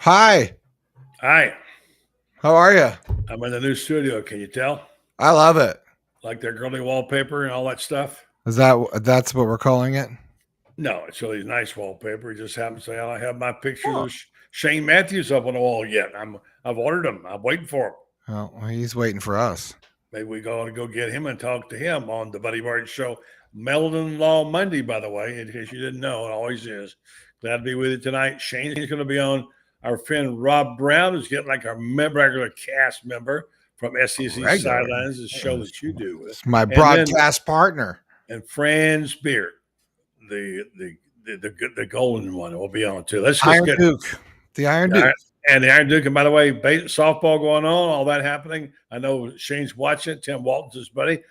Hi. Hi. How are you? I'm in the new studio. Can you tell? I love it. Like their girly wallpaper and all that stuff? That's what we're calling it? No, it's really nice wallpaper. It just happens to say I don't have my picture of Shane Matthews up on the wall yet. I've ordered them. I'm waiting for him. Oh, well, he's waiting for us. Maybe we go get him and talk to him on the Buddy Martin Show. Meldon Law Monday, by the way, in case you didn't know, it always is. Glad to be with you tonight. Shane is going to be on. Our friend Rob Browne is getting like our regular cast member from SEC Sidelines, the show that you do. It's my broadcast partner. And Franz Beard, the golden one, will be on too. Let's just Iron Duke. The Iron Duke. And the Iron Duke. And by the way, softball going on, all that happening. I know Shane's watching it. Tim Walton's his buddy.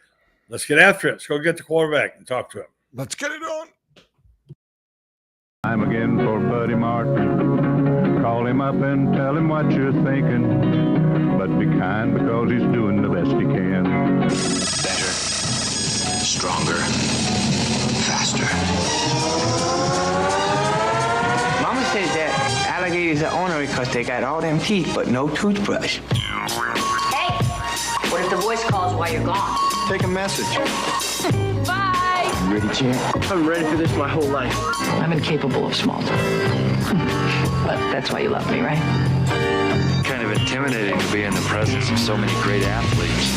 Let's get after it. Let's go get the quarterback and talk to him. Let's get it on. Time again for Buddy Martin. Call him up and tell him what you're thinking. But be kind because he's doing the best he can. Better, stronger, faster. Mama says that alligators are ornery because they got all them teeth but no toothbrush. Hey, what if the voice calls while you're gone? Take a message. Bye. You ready, champ? I'm ready for this my whole life. I'm incapable of small talk. But that's why you love me, right? Kind of intimidating to be in the presence of so many great athletes.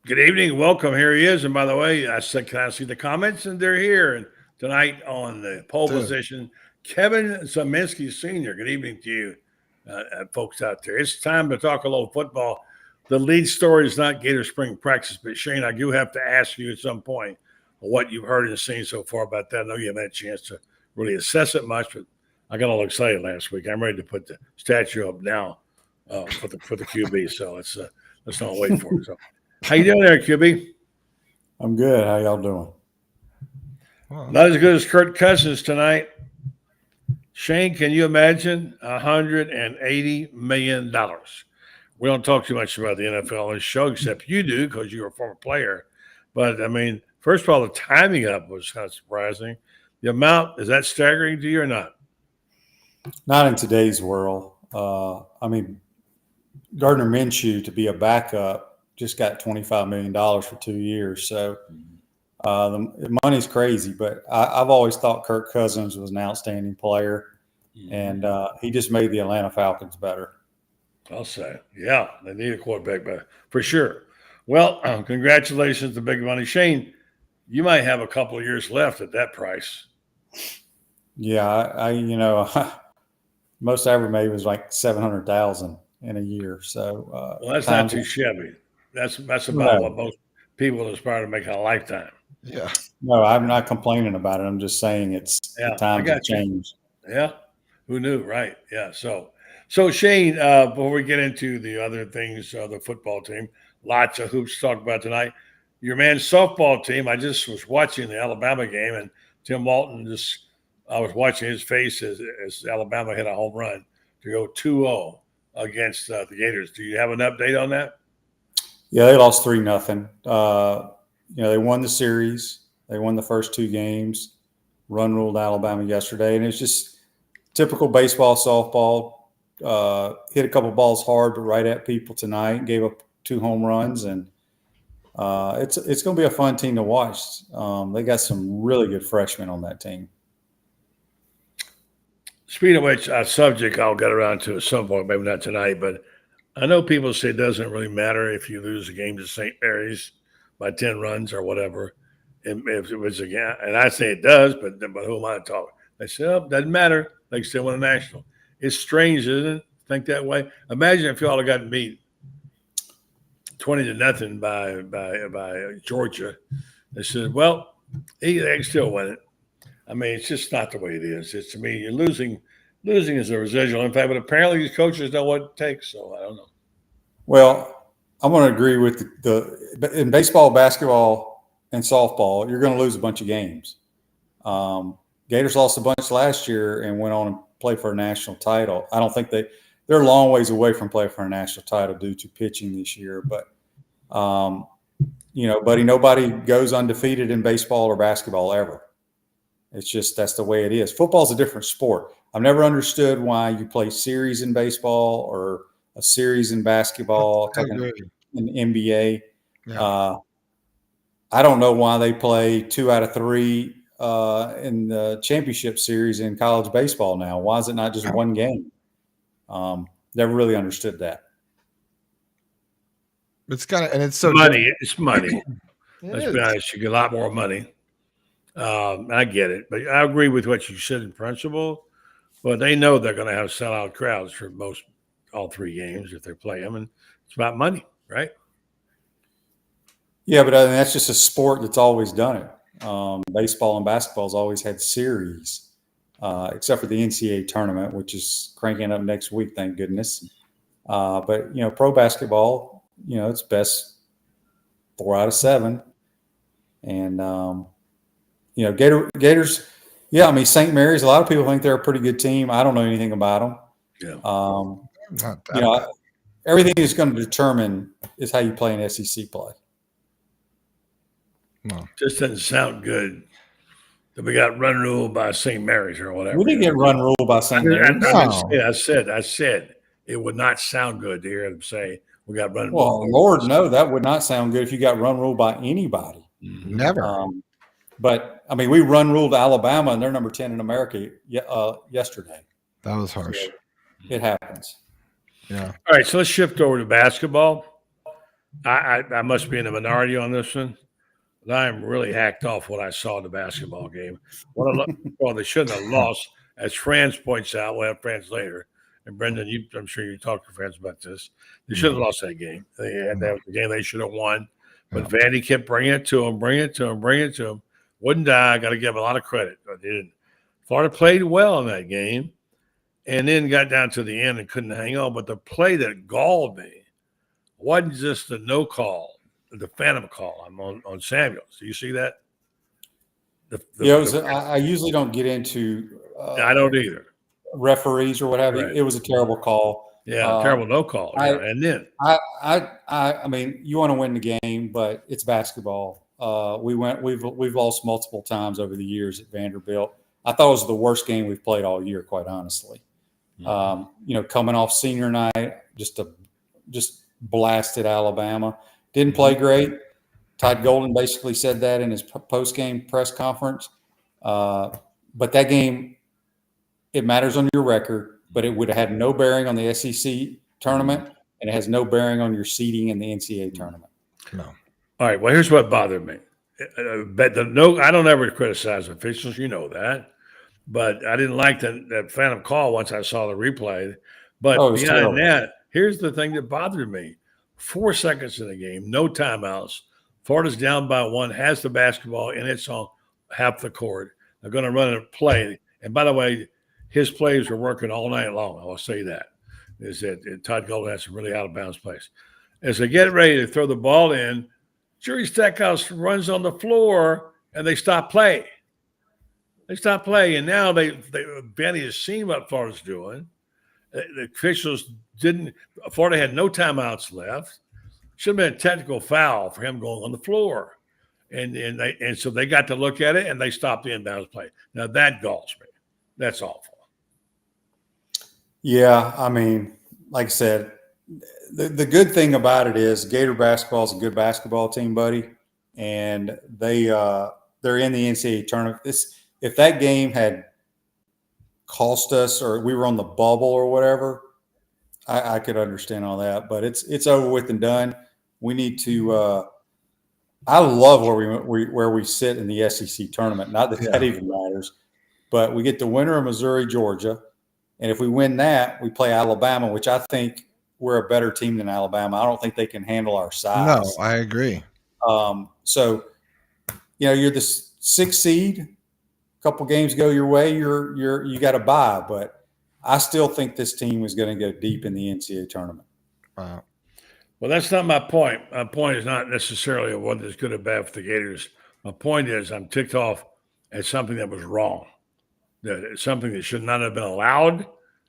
Good evening. Welcome. Here he is. And by the way, I said, can I see the comments? And they're here. And tonight on the pole position, Kevin Zeminski Sr. Good evening to you, folks out there. It's time to talk a little football. The lead story is not Gator spring practice, but Shane, I do have to ask you at some point what you've heard and seen so far about that. I know you haven't had a chance to really assess it much, but I got all excited last week. I'm ready to put the statue up now for the QB. So let's not wait for it. So. How you doing there, QB? I'm good. How y'all doing? Not as good as Kirk Cousins tonight. Shane, can you imagine $180 million? We don't talk too much about the NFL on this show, except you do because you're a former player. But, I mean, first of all, the timing of it was kind of surprising. The amount, is that staggering to you or not? Not in today's world. I mean, Gardner Minshew to be a backup just got $25 million for 2 years. So the money's crazy, but I've always thought Kirk Cousins was an outstanding player, and he just made the Atlanta Falcons better. I'll say. Yeah, they need a quarterback better, for sure. Well, congratulations to big money. Shane, you might have a couple of years left at that price. Yeah, I most I ever made was like $700,000 in a year. So well, that's not too shabby. That's about what most people aspire to make in a lifetime. Yeah. No, I'm not complaining about it. I'm just saying the times have changed. Yeah. Who knew? Right. Yeah. So Shane, before we get into the other things, the football team, lots of hoops to talk about tonight. Your man's softball team, I just was watching the Alabama game, and Tim Walton I was watching his face as Alabama hit a home run to go 2-0 against the Gators. Do you have an update on that? Yeah, they lost 3-0. They won the series. They won the first 2 games. Run ruled Alabama yesterday, and it's just typical baseball, softball. Hit a couple balls hard, but right at people tonight. Gave up 2 home runs, and it's going to be a fun team to watch. They got some really good freshmen on that team. Speaking of which, a subject I'll get around to at some point, maybe not tonight, but I know people say it doesn't really matter if you lose a game to St. Mary's by 10 runs or whatever. And if it was again, and I say it does, but who am I talking? They say, oh, doesn't matter. They still win a national. It's strange, isn't it? Think that way. Imagine if y'all had gotten beat 20-0 by Georgia. They said, well, they can still win it. I mean, it's just not the way it is. It's, to me, you're losing is a residual impact, but apparently these coaches know what it takes, so I don't know. Well, I'm going to agree with in baseball, basketball, and softball, you're going to lose a bunch of games. Gators lost a bunch last year and went on and played for a national title. I don't think they're a long ways away from playing for a national title due to pitching this year. But, buddy, nobody goes undefeated in baseball or basketball ever. It's just that's the way it is. Football's a different sport. I've never understood why you play series in baseball or a series in basketball, in NBA. Yeah. I don't know why they play 2 out of 3 in the championship series in college baseball now. Why is it not just one game? Never really understood that. It's kind of, and it's so money. different. It's money. Let's be honest. You get a lot more money. I get it, but I agree with what you said in principle. But they know they're going to have sellout crowds for all 3 games if they play them, and it's about money, right? Yeah, but that's just a sport that's always done it. Baseball and basketball has always had series, except for the NCAA tournament, which is cranking up next week, thank goodness. But pro basketball, it's best 4 out of 7, and Gators. Yeah, I mean St. Mary's. A lot of people think they're a pretty good team. I don't know anything about them. Yeah. Everything is going to determine is how you play in SEC play. No. Just doesn't sound good that we got run ruled by St. Mary's or whatever. We didn't get run ruled by St. Mary's. I said it would not sound good to hear them say we got run ruled. Well, Lord, no, that would not sound good if you got run ruled by anybody. Mm-hmm. Never. But I mean, we run ruled Alabama, and they're number 10 in America yesterday. That was harsh. So it happens. Yeah. All right, so let's shift over to basketball. I must be in the minority on this one. But I am really hacked off what I saw in the basketball game. Well, they shouldn't have lost, as Franz points out. We'll have Franz later. And Brendan, I'm sure you talked to Franz about this. They should have lost that game. That was the game they should have won. But Vandy kept bringing it to him. Wouldn't die. Got to give him a lot of credit. But they didn't. Florida played well in that game and then got down to the end and couldn't hang on. But the play that galled me wasn't just the no call, the phantom call on Samuels. Do you see that? I usually don't get into I don't either. Referees or what have you. It was a terrible call. Yeah, terrible no call. And then I mean, you want to win the game, but it's basketball. We've lost multiple times over the years at Vanderbilt. I thought it was the worst game we've played all year, quite honestly. Coming off senior night, just blasted Alabama. Didn't play great. Todd Golden basically said that in his post-game press conference. But that game, it matters on your record, but it would have had no bearing on the SEC tournament, and it has no bearing on your seeding in the NCAA tournament. No. All right. Well, here's what bothered me. I don't ever criticize officials. You know that. But I didn't like that phantom call once I saw the replay. But beyond that, here's the thing that bothered me. 4 seconds in the game, no timeouts. Florida's down by 1, has the basketball in its own half the court. They're going to run a play. And by the way, his plays were working all night long. I'll say that. Is that Todd Golden has some really out-of-bounds plays. As they get ready to throw the ball in, Jerry Stackhouse runs on the floor, and they stop play. And now Benny has seen what Florida's doing. The officials didn't. Florida had no timeouts left. Should have been a technical foul for him going on the floor, and so they got to look at it and they stopped the inbounds play. Now that galls me. That's awful. Yeah, I mean, like I said, the good thing about it is Gator basketball is a good basketball team, buddy, and they're in the NCAA tournament. If that game had cost us or we were on the bubble or whatever, I could understand all that. But it's over with and done. We need to I love where we sit in the SEC tournament. Not that that even matters, but we get the winner of Missouri, Georgia, and if we win that, we play Alabama, which I think we're a better team than Alabama. I don't think they can handle our size. No, I agree. So, you're the 6th seed. A couple games go your way, you got to bye. But I still think this team is going to go deep in the NCAA tournament. Wow. Well, that's not my point. My point is not necessarily whether it's good or bad for the Gators. My point is I'm ticked off at something that was wrong, that it's something that should not have been allowed,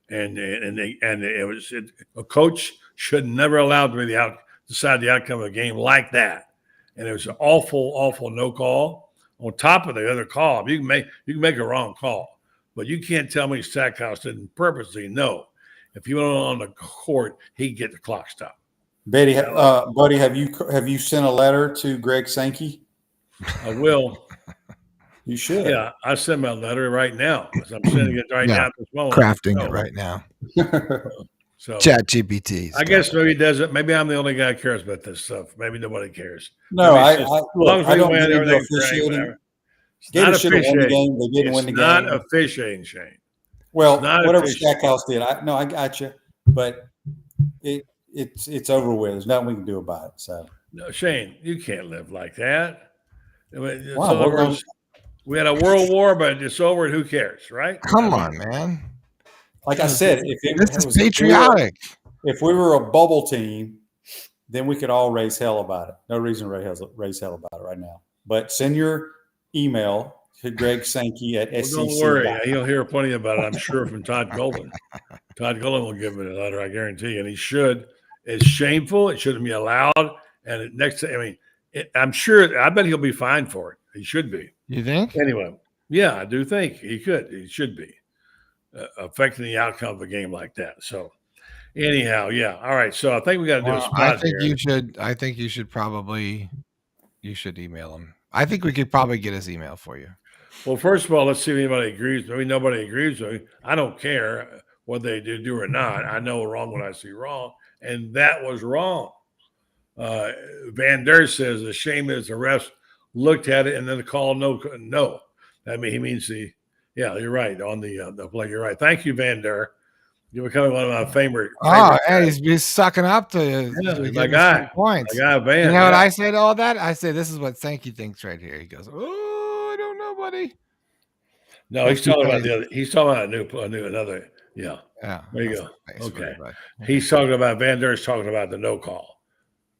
and a coach should never allow to decide the outcome of a game like that. And it was an awful no call. On top of the other call, you can make a wrong call, but you can't tell me Stackhouse didn't purposely know. If he went on the court, he'd get the clock stopped. Buddy, have you sent a letter to Greg Sankey? I will. You should. Yeah, I sent my letter right now. I'm sending it right now. At this moment. Crafting it right now. So Chat GPT. I guess maybe he doesn't. Maybe I'm the only guy who cares about this stuff. Maybe nobody cares. No, as long as we win, everything's great. Whatever. Gators should have won the game. They didn't win the game. Not officiating, Shane. Well, whatever Stackhouse did, I got you, but it's over with. There's nothing we can do about it. So no, Shane, you can't live like that. I mean, wow, we had a world war, but it's over, and who cares, right? Come on, man. Like I said, this is patriotic. If we were a bubble team, then we could all raise hell about it. No reason to raise hell about it right now. But send your email to Greg Sankey at SEC. Don't worry. He'll hear plenty about it, I'm sure, from Todd Golden. Todd Golden will give me a letter, I guarantee you. And he should. It's shameful. It shouldn't be allowed. And I'm sure, I bet he'll be fined for it. He should be. You think? Anyway, yeah, I do think he could. He should be affecting the outcome of a game like that. So, anyhow, yeah. All right. So I think we got to do a spot I think here. you should. I think you should probably. You should email him. I think we could probably get his email for you. Well, first of all, let's see if anybody agrees. Maybe nobody agrees with me. I don't care whether they do or not. I know wrong when I see wrong, and that was wrong. Van Der says the shame is the refs looked at it and then the call no. I mean, he means yeah, you're right on the play. You're right. Thank you, Van Der. You're becoming one of my favorite. And he's sucking up to my guy. Points. My guy, Van. You know what I say to all that? I say this is what Sankey thinks right here. He goes, "Oh, I don't know, buddy." No, he's talking about the other. He's talking about another. Yeah. Yeah. There you go. Okay. He's talking about Van Der's talking about the no call.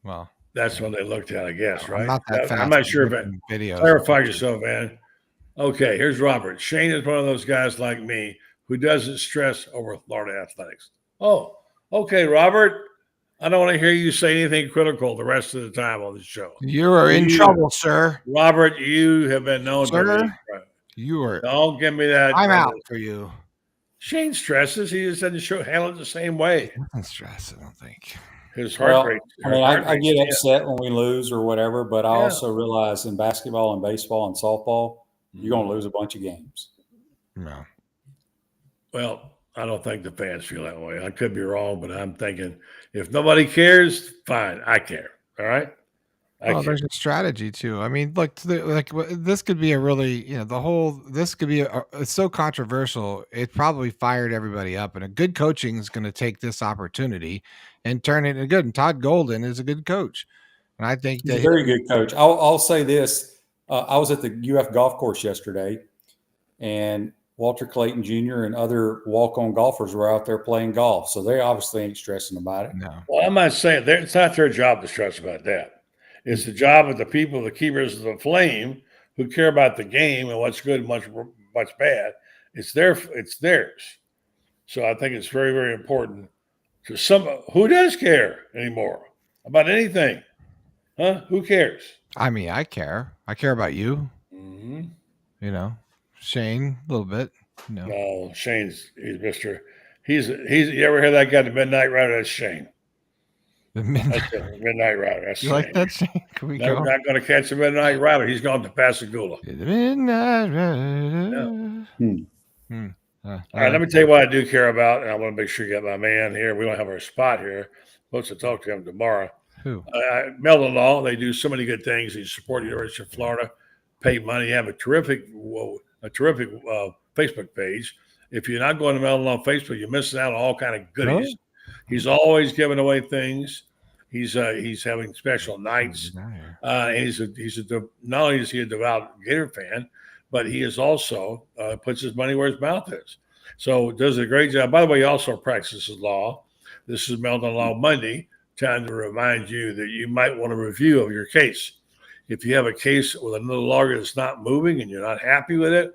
Well, that's when they looked at, I guess, right? I'm not that fast. I'm not sure if videos. Clarify yourself, man. Okay, here's Robert. Shane is one of those guys like me who doesn't stress over Florida athletics. Oh, okay, Robert. I don't want to hear you say anything critical the rest of the time on this show. You are in trouble, sir. Robert, you have been known to be. You are. Don't give me that. I'm out for you. Shane stresses. He just doesn't handle it the same way. Nothing stress, I don't think. His heart rate. I get upset when we lose or whatever, but I also realize in basketball and baseball and softball, you're going to lose a bunch of games. No. Well, I don't think the fans feel that way. I could be wrong, but I'm thinking if nobody cares, fine. I care. All right. There's a strategy too. I mean, look, this could be a really, this could be it's so controversial. It probably fired everybody up, and a good coaching is going to take this opportunity and turn it into good. And Todd Golden is a good coach, and I think he's a very good coach. I'll say this: I was at the UF golf course yesterday, and Walter Clayton Jr. and other walk-on golfers were out there playing golf, so they obviously ain't stressing about it. No. Well, I'm not saying it's not their job to stress about that. It's the job of the people, the keepers of the flame, who care about the game and what's good and much bad. It's theirs. So I think it's very, very important to who does care anymore about anything, huh? Who cares? I mean, I care. I care about you. Mm-hmm. Shane a little bit. No, Shane's he's you ever hear that guy, the Midnight Rider? That's Shane. The Midnight Rider. That's you like that, Shane? Can we go? Not going to catch the Midnight Rider. He's gone to Pascagoula. The Midnight Rider. All right, let me tell you what I do care about, and I want to make sure you got my man here. We don't have our spot here. Supposed to talk to him tomorrow. Who? Meldon Law. They do so many good things. They support the University of Florida, pay money, have a terrific Facebook page. If you're not going to Meldon Law Facebook, you're missing out on all kind of goodies. Really? He's always giving away things. He's having special nights. And not only is he a devout Gator fan, but he is also puts his money where his mouth is. So does a great job. By the way, he also practices law. This is Meldon Law Monday. Time to remind you that you might want a review of your case. If you have a case with another lawyer that's not moving and you're not happy with it,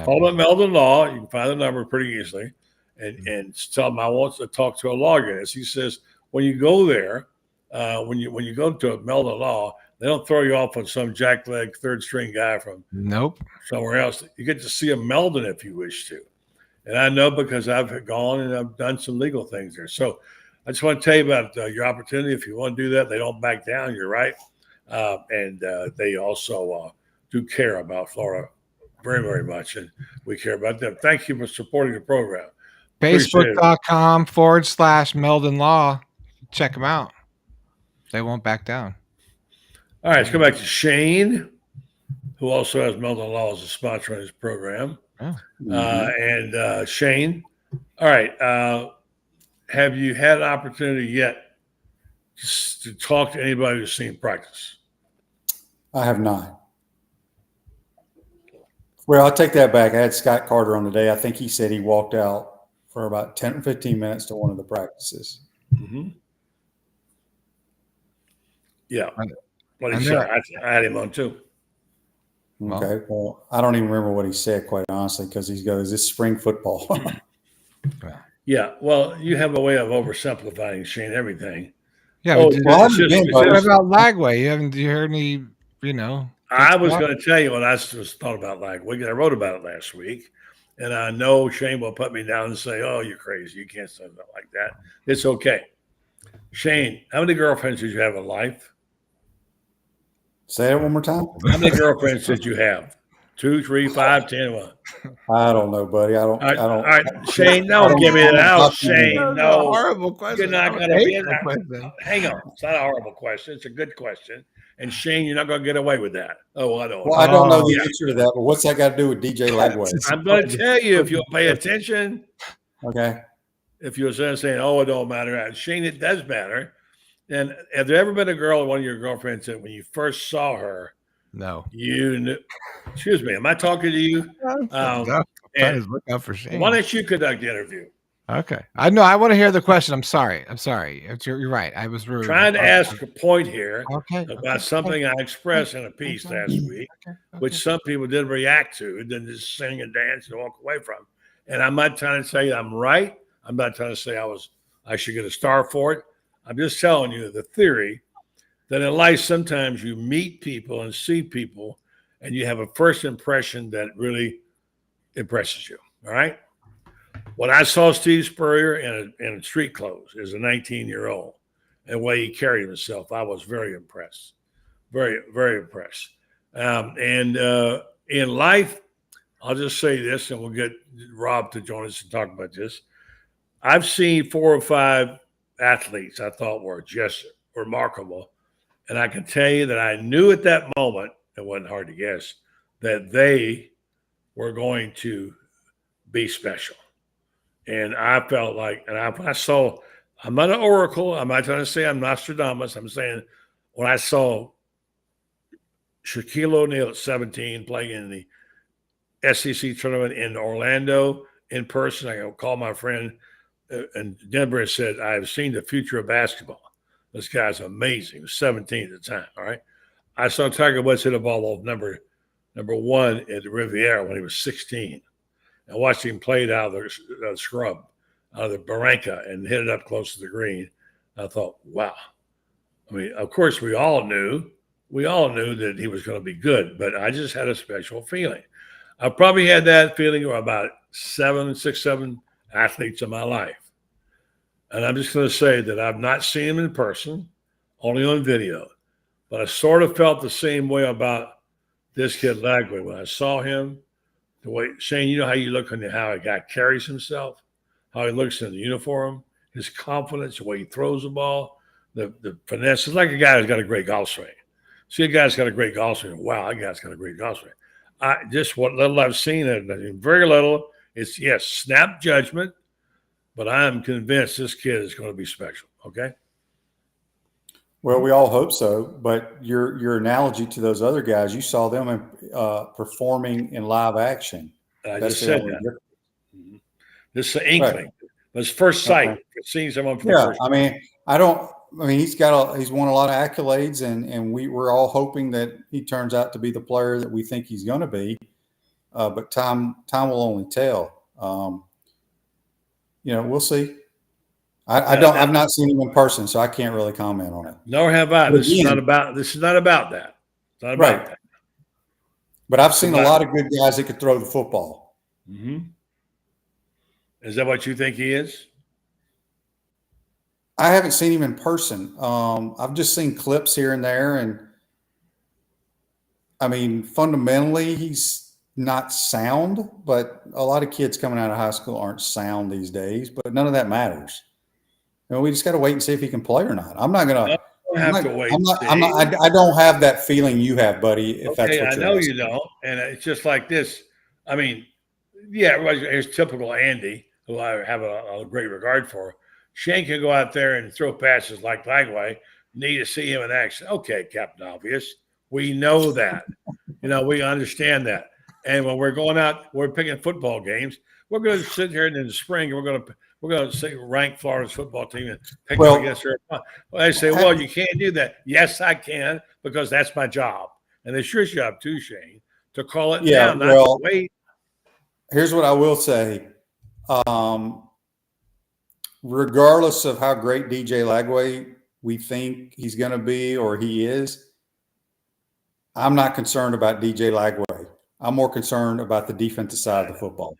call up Meldon Law. You can find the number pretty easily and tell him I want to talk to a lawyer. As he says, when you go there, when you go to a Meldon Law, they don't throw you off on some jackleg third string guy from somewhere else. You get to see a Meldon if you wish to. And I know because I've gone and I've done some legal things there. So I just want to tell you about your opportunity. If you want to do that, they don't back down. You're right. And they also do care about Florida very, very much. And we care about them. Thank you for supporting the program. Facebook.com/Meldon Law. Check them out. They won't back down. All right, let's go back to Shane, who also has Meldon Law as a sponsor on his program. Oh. And Shane, all right, have you had an opportunity yet to talk to anybody who's seen practice? I have not. Well, I'll take that back. I had Scott Carter on today. I think he said he walked out for about 10 or 15 minutes to one of the practices. Mm-hmm. Yeah. What he said. I had him on too. Okay. Well, I don't even remember what he said, quite honestly, because he goes, "It's spring football." Yeah. Well, you have a way of oversimplifying, Shane, everything. Yeah. What about Lagway? You heard any, I was going to tell you what I was thought about Lagway. I wrote about it last week. And I know Shane will put me down and say, "Oh, you're crazy. You can't say something like that." It's okay. Shane, how many girlfriends did you have in life? Say it one more time. How many girlfriends did you have? 2, 3, 5, 10, 1? I don't know, buddy. I don't. All right, Shane, don't give me that out, Shane. No, horrible question. You're not going to be in that. Hang on. It's not a horrible question. It's a good question. And Shane, you're not going to get away with that. Oh, I don't. Well, I don't know the answer to that, but what's that got to do with DJ Lagway? I'm going to tell you if you'll pay attention. Okay. If you're saying, "Oh, it don't matter," Shane, it does matter. And have there ever been a girl, one of your girlfriends, that when you first saw her, no, you knew? Excuse me, am I talking to you? And look out for Shane. Why don't you conduct the interview? Okay, I know. I want to hear the question. I'm sorry. You're right. I was rude. Trying to ask a point here about something I expressed in a piece last week, which some people didn't react to, and then just sing and dance and walk away from. And I'm not trying to say I'm right. I'm not trying to say I should get a star for it. I'm just telling you the theory that in life, sometimes you meet people and see people and you have a first impression that really impresses you. All right. When I saw Steve Spurrier in street clothes as a 19-year-old and the way he carried himself, I was very impressed. Very, very impressed. And in life, I'll just say this, and we'll get Rob to join us and talk about this. I've seen 4 or 5 athletes I thought were just remarkable. And I can tell you that I knew at that moment, it wasn't hard to guess, that they were going to be special. And I felt like, and I saw, I'm not an oracle. I'm not trying to say I'm Nostradamus. I'm saying when I saw Shaquille O'Neal at 17 playing in the SEC tournament in Orlando in person, I called my friend and Denver said, "I've seen the future of basketball. This guy's amazing." He was 17 at the time. All right. I saw Tiger Woods hit a ball off number 1 at the Riviera when he was 16. I watched him play it out of the scrub, out of the barranca, and hit it up close to the green. I thought, wow. I mean, of course, we all knew that he was going to be good, but I just had a special feeling. I probably had that feeling for about 6, 7 athletes in my life. And I'm just going to say that I've not seen him in person, only on video. But I sort of felt the same way about this kid Lagway. When I saw him, the way, Shane, you know how you look on how a guy carries himself, how he looks in the uniform, his confidence, the way he throws the ball, the finesse. It's like a guy who's got a great golf swing. See a guy's got a great golf swing. Wow, that guy's got a great golf swing. Just what little I've seen, and very little, it's yes, snap judgment, but I'm convinced this kid is going to be special. Okay. Well, we all hope so. But your analogy to those other guys, you saw them performing in live action. I just said that. Mm-hmm. This is an inkling. Right. It's first sight. Seeing someone for the first time. He's won a lot of accolades, and we're all hoping that he turns out to be the player that we think he's going to be. But time will only tell. We'll see. I've not seen him in person, so I can't really comment on it. Nor have I. This is not about that. It's not about that. But I've seen a lot of good guys that could throw the football. Mm-hmm. Is that what you think he is? I haven't seen him in person. I've just seen clips here and there. And I mean, fundamentally, he's not sound, but a lot of kids coming out of high school aren't sound these days, but none of that matters. We just got to wait and see if he can play or not. I'm not going to have to wait. I don't have that feeling you have, buddy. If that's what I know you don't. And it's just like this. I mean, yeah, here's typical Andy, who I have a great regard for. Shane can go out there and throw passes like Lagway. Need to see him in action. Okay, Captain Obvious. We know that. We understand that. And when we're going out, we're picking football games. We're going to sit here in the spring and we're going to rank Florida's football team and pick them against their opponent. Well, they say, well, you can't do that. Yes, I can, because that's my job. And it's your job too, Shane, to call it down, not to wait. Here's what I will say. Regardless of how great DJ Lagway we think he's going to be or he is, I'm not concerned about DJ Lagway. I'm more concerned about the defensive side of the football.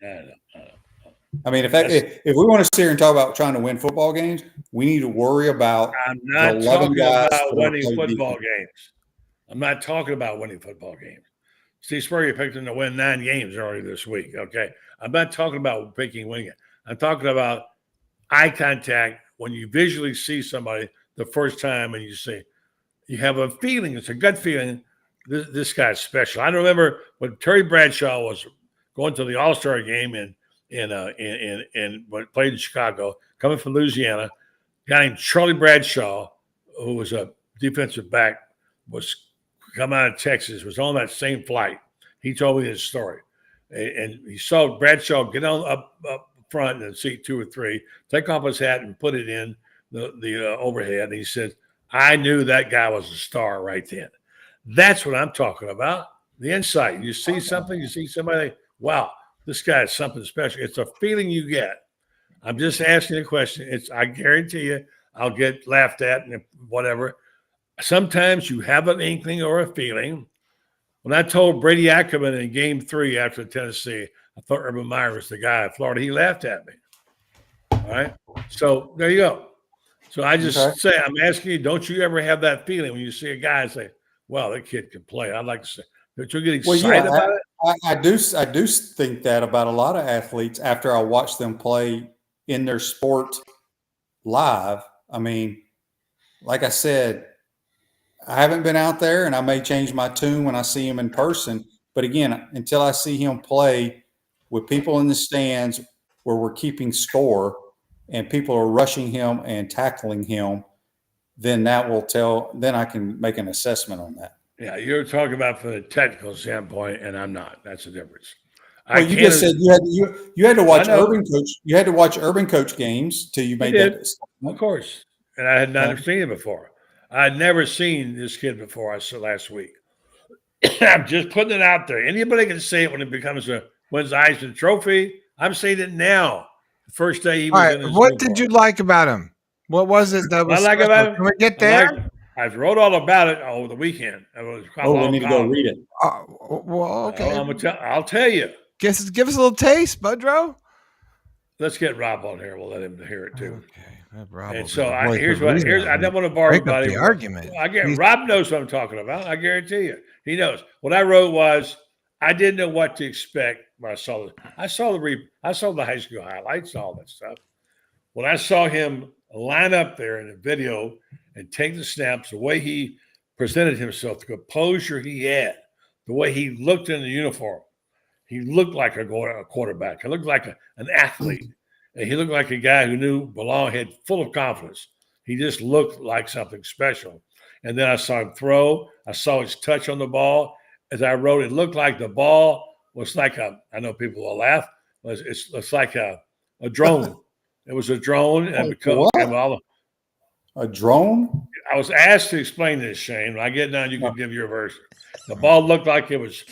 I mean, if we want to sit here and talk about trying to win football games, we need to worry about. I'm not talking about winning football games. I'm not talking about winning football games. Steve Spurrier picked them to win 9 games already this week. Okay, I'm not talking about picking winning it. I'm talking about eye contact when you visually see somebody the first time and you have a feeling, it's a gut feeling, this guy's special. I remember when Terry Bradshaw was going to the All-Star game in played in Chicago, coming from Louisiana, a guy named Charlie Bradshaw, who was a defensive back, was coming out of Texas, was on that same flight. He told me this story. And he saw Bradshaw get on up front in seat 2 or 3, take off his hat and put it in the overhead. And he said, I knew that guy was a star right then. That's what I'm talking about. The insight. You see something, you see somebody, wow, this guy is something special. It's a feeling you get. I'm just asking a question. I guarantee you I'll get laughed at and whatever. Sometimes you have an inkling or a feeling. When I told Brady Ackerman in game 3 after Tennessee, I thought Urban Meyer was the guy at Florida. He laughed at me. All right. So there you go. So I just say, I'm asking you, don't you ever have that feeling when you see a guy and say, well, that kid can play? I'd like to say, don't you get excited about it? I do think that about a lot of athletes after I watch them play in their sport live. I mean, like I said, I haven't been out there, and I may change my tune when I see him in person. But again, until I see him play with people in the stands where we're keeping score and people are rushing him and tackling him, then that will tell. Then I can make an assessment on that. Yeah, you're talking about from the technical standpoint, and I'm not. That's the difference. Well, you just said you had to watch Urban Coach. You had to watch Urban Coach games till you made that assessment. Of course, and I had not seen it before. I had never seen this kid before. I saw last week. I'm just putting it out there. Anybody can say it when it becomes wins the Heisman Trophy. I'm saying it now. The first day he was in his what did you like about him? What was it that was? I like about him. Can we get there? I wrote all about it over the weekend. We need to go read it. Well, okay. I'll tell you. Give us a little taste, Budrow. Let's get Rob on here. We'll let him hear it too. Okay. And so I don't want to borrow everybody. The argument. Rob knows what I'm talking about. I guarantee you, he knows. What I wrote was I didn't know what to expect when I saw the high school highlights and all that stuff. When I saw him line up there in the video and take the snaps, the way he presented himself, the composure he had, the way he looked in the uniform. He looked like a quarterback. He looked like an athlete. And he looked like a guy who knew Browne had full of confidence. He just looked like something special. And then I saw him throw. I saw his touch on the ball. As I wrote, it looked like the ball was like I know people will laugh, but it's like a drone. It was a drone. And a drone? I was asked to explain this, Shane. When I get done, you can give your version. The ball looked like it was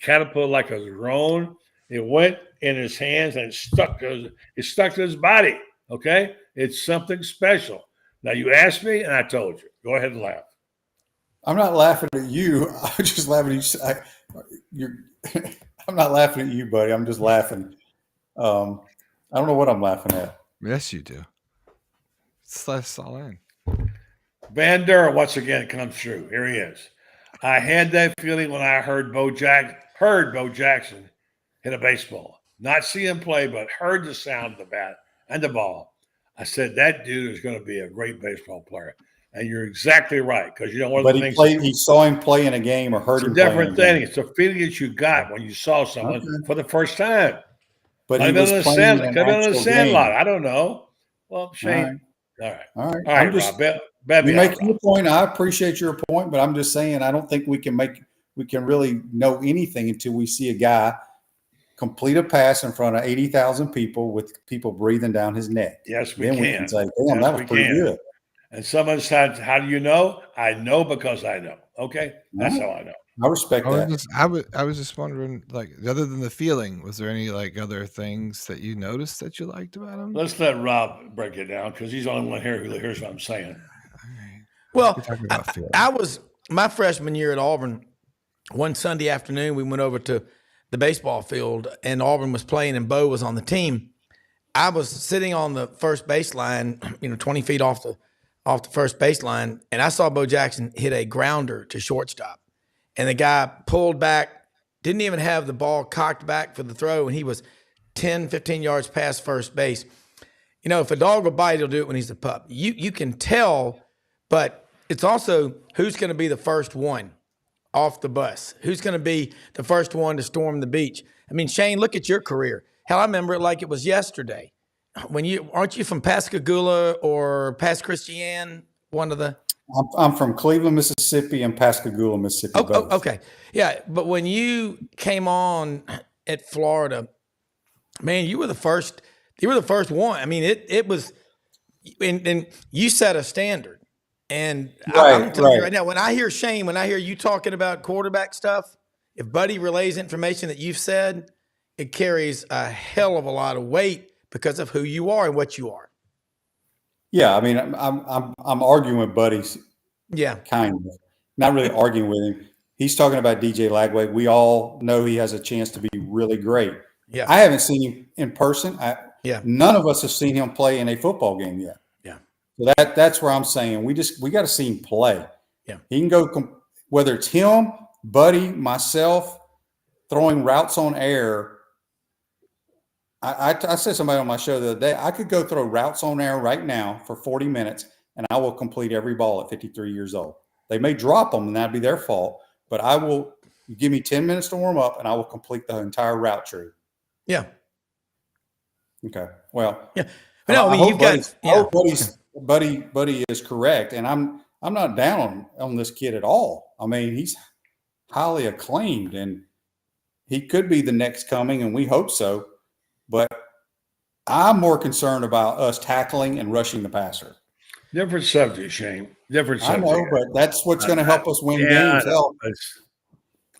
catapulted like a drone. It went in his hands and it stuck to his body. Okay? It's something special. Now, you asked me, and I told you. Go ahead and laugh. I'm not laughing at you. I'm just laughing at you. I'm not laughing at you, buddy. I'm just laughing. I don't know what I'm laughing at. Yes, you do. It's all in. Van Der, once again, comes true. Here he is. I had that feeling when I heard Bo Jackson hit a baseball. Not see him play, but heard the sound of the bat and the ball. I said, that dude is going to be a great baseball player. And you're exactly right, because you know one of the things. He saw him play in a game or heard him play. It's a different thing. It's a feeling that you got when you saw someone for the first time. But he was playing in the Sandlot. I don't know. Well, Shane. All right. Rob. You make your point. I appreciate your point, but I'm just saying I don't think we can really know anything until we see a guy complete a pass in front of 80,000 people with people breathing down his neck. Yes, we can say, damn, that was pretty good. And someone said, how do you know? I know because I know. Okay? That's how I know. I respect that. I was just wondering, like, other than the feeling, was there any like other things that you noticed that you liked about him? Let's let Rob break it down because he's the only one here who hears what I'm saying. All right. Well, I was my freshman year at Auburn. One Sunday afternoon, we went over to the baseball field, and Auburn was playing, and Bo was on the team. I was sitting on the first baseline, 20 feet off the first baseline, and I saw Bo Jackson hit a grounder to shortstop. And the guy pulled back, didn't even have the ball cocked back for the throw, and he was 10, 15 yards past first base. If a dog will bite, he'll do it when he's a pup. You can tell, but it's also who's going to be the first one off the bus. Who's going to be the first one to storm the beach? I mean, Shane, look at your career. Hell, I remember it like it was yesterday. Aren't you from Pascagoula or Pass Christian? One of the. I'm from Cleveland, Mississippi, and Pascagoula, Mississippi. Oh, okay, yeah. But when you came on at Florida, man, you were the first. You were the first one. I mean, it was, and you set a standard. And I'm telling you right now, when I hear Shane, when I hear you talking about quarterback stuff, if Buddy relays information that you've said, it carries a hell of a lot of weight because of who you are and what you are. Yeah, I mean, I'm arguing with Buddy. Yeah, kind of. Not really arguing with him. He's talking about DJ Lagway. We all know he has a chance to be really great. Yeah, I haven't seen him in person. None of us have seen him play in a football game yet. Yeah, so that's where I'm saying we got to see him play. Yeah, he can go whether it's him, Buddy, myself, throwing routes on air. I said to somebody on my show the other day, I could go throw routes on air right now for 40 minutes, and I will complete every ball at 53 years old. They may drop them, and that'd be their fault. But I will give me 10 minutes to warm up, and I will complete the entire route tree. Yeah. Okay. Well. Yeah. No, I mean, you've got. I hope Buddy is correct, and I'm not down on this kid at all. I mean, he's highly acclaimed, and he could be the next coming, and we hope so. But I'm more concerned about us tackling and rushing the passer. Different subject, Shane. Different subject. I know, but that's what's going to help us win games.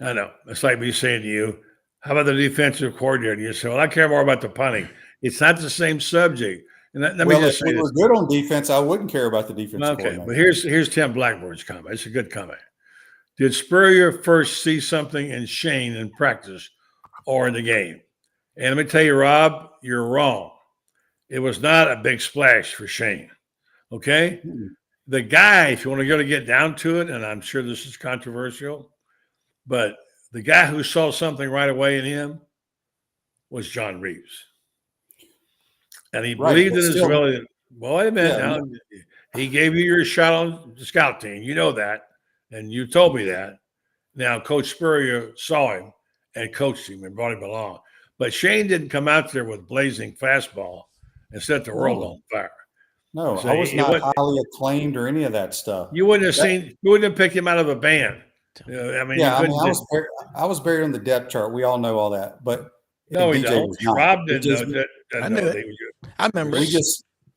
I know. It's like me saying to you, how about the defensive coordinator? You say, well, I care more about the punting. It's not the same subject. And let me just say if we were good on defense, I wouldn't care about the defense. Okay, but here's Tim Blackbird's comment. It's a good comment. Did Spurrier first see something in Shane in practice or in the game? And let me tell you, Rob, you're wrong. It was not a big splash for Shane. Okay? Mm-hmm. The guy, if you want to get down to it, and I'm sure this is controversial, but the guy who saw something right away in him was John Reeves. And he believed in his ability. Well, wait a minute. Yeah. Now, he gave you your shot on the scout team. You know that, and you told me that. Now, Coach Spurrier saw him and coached him and brought him along. But Shane didn't come out there with blazing fastball and set the world on fire. No, So I was not highly acclaimed or any of that stuff. You wouldn't have picked him out of a band. I mean, I was buried on the depth chart. We all know all that, but no, we DJ don't. was not. Rob didn't Just, know that. I knew it. I remember.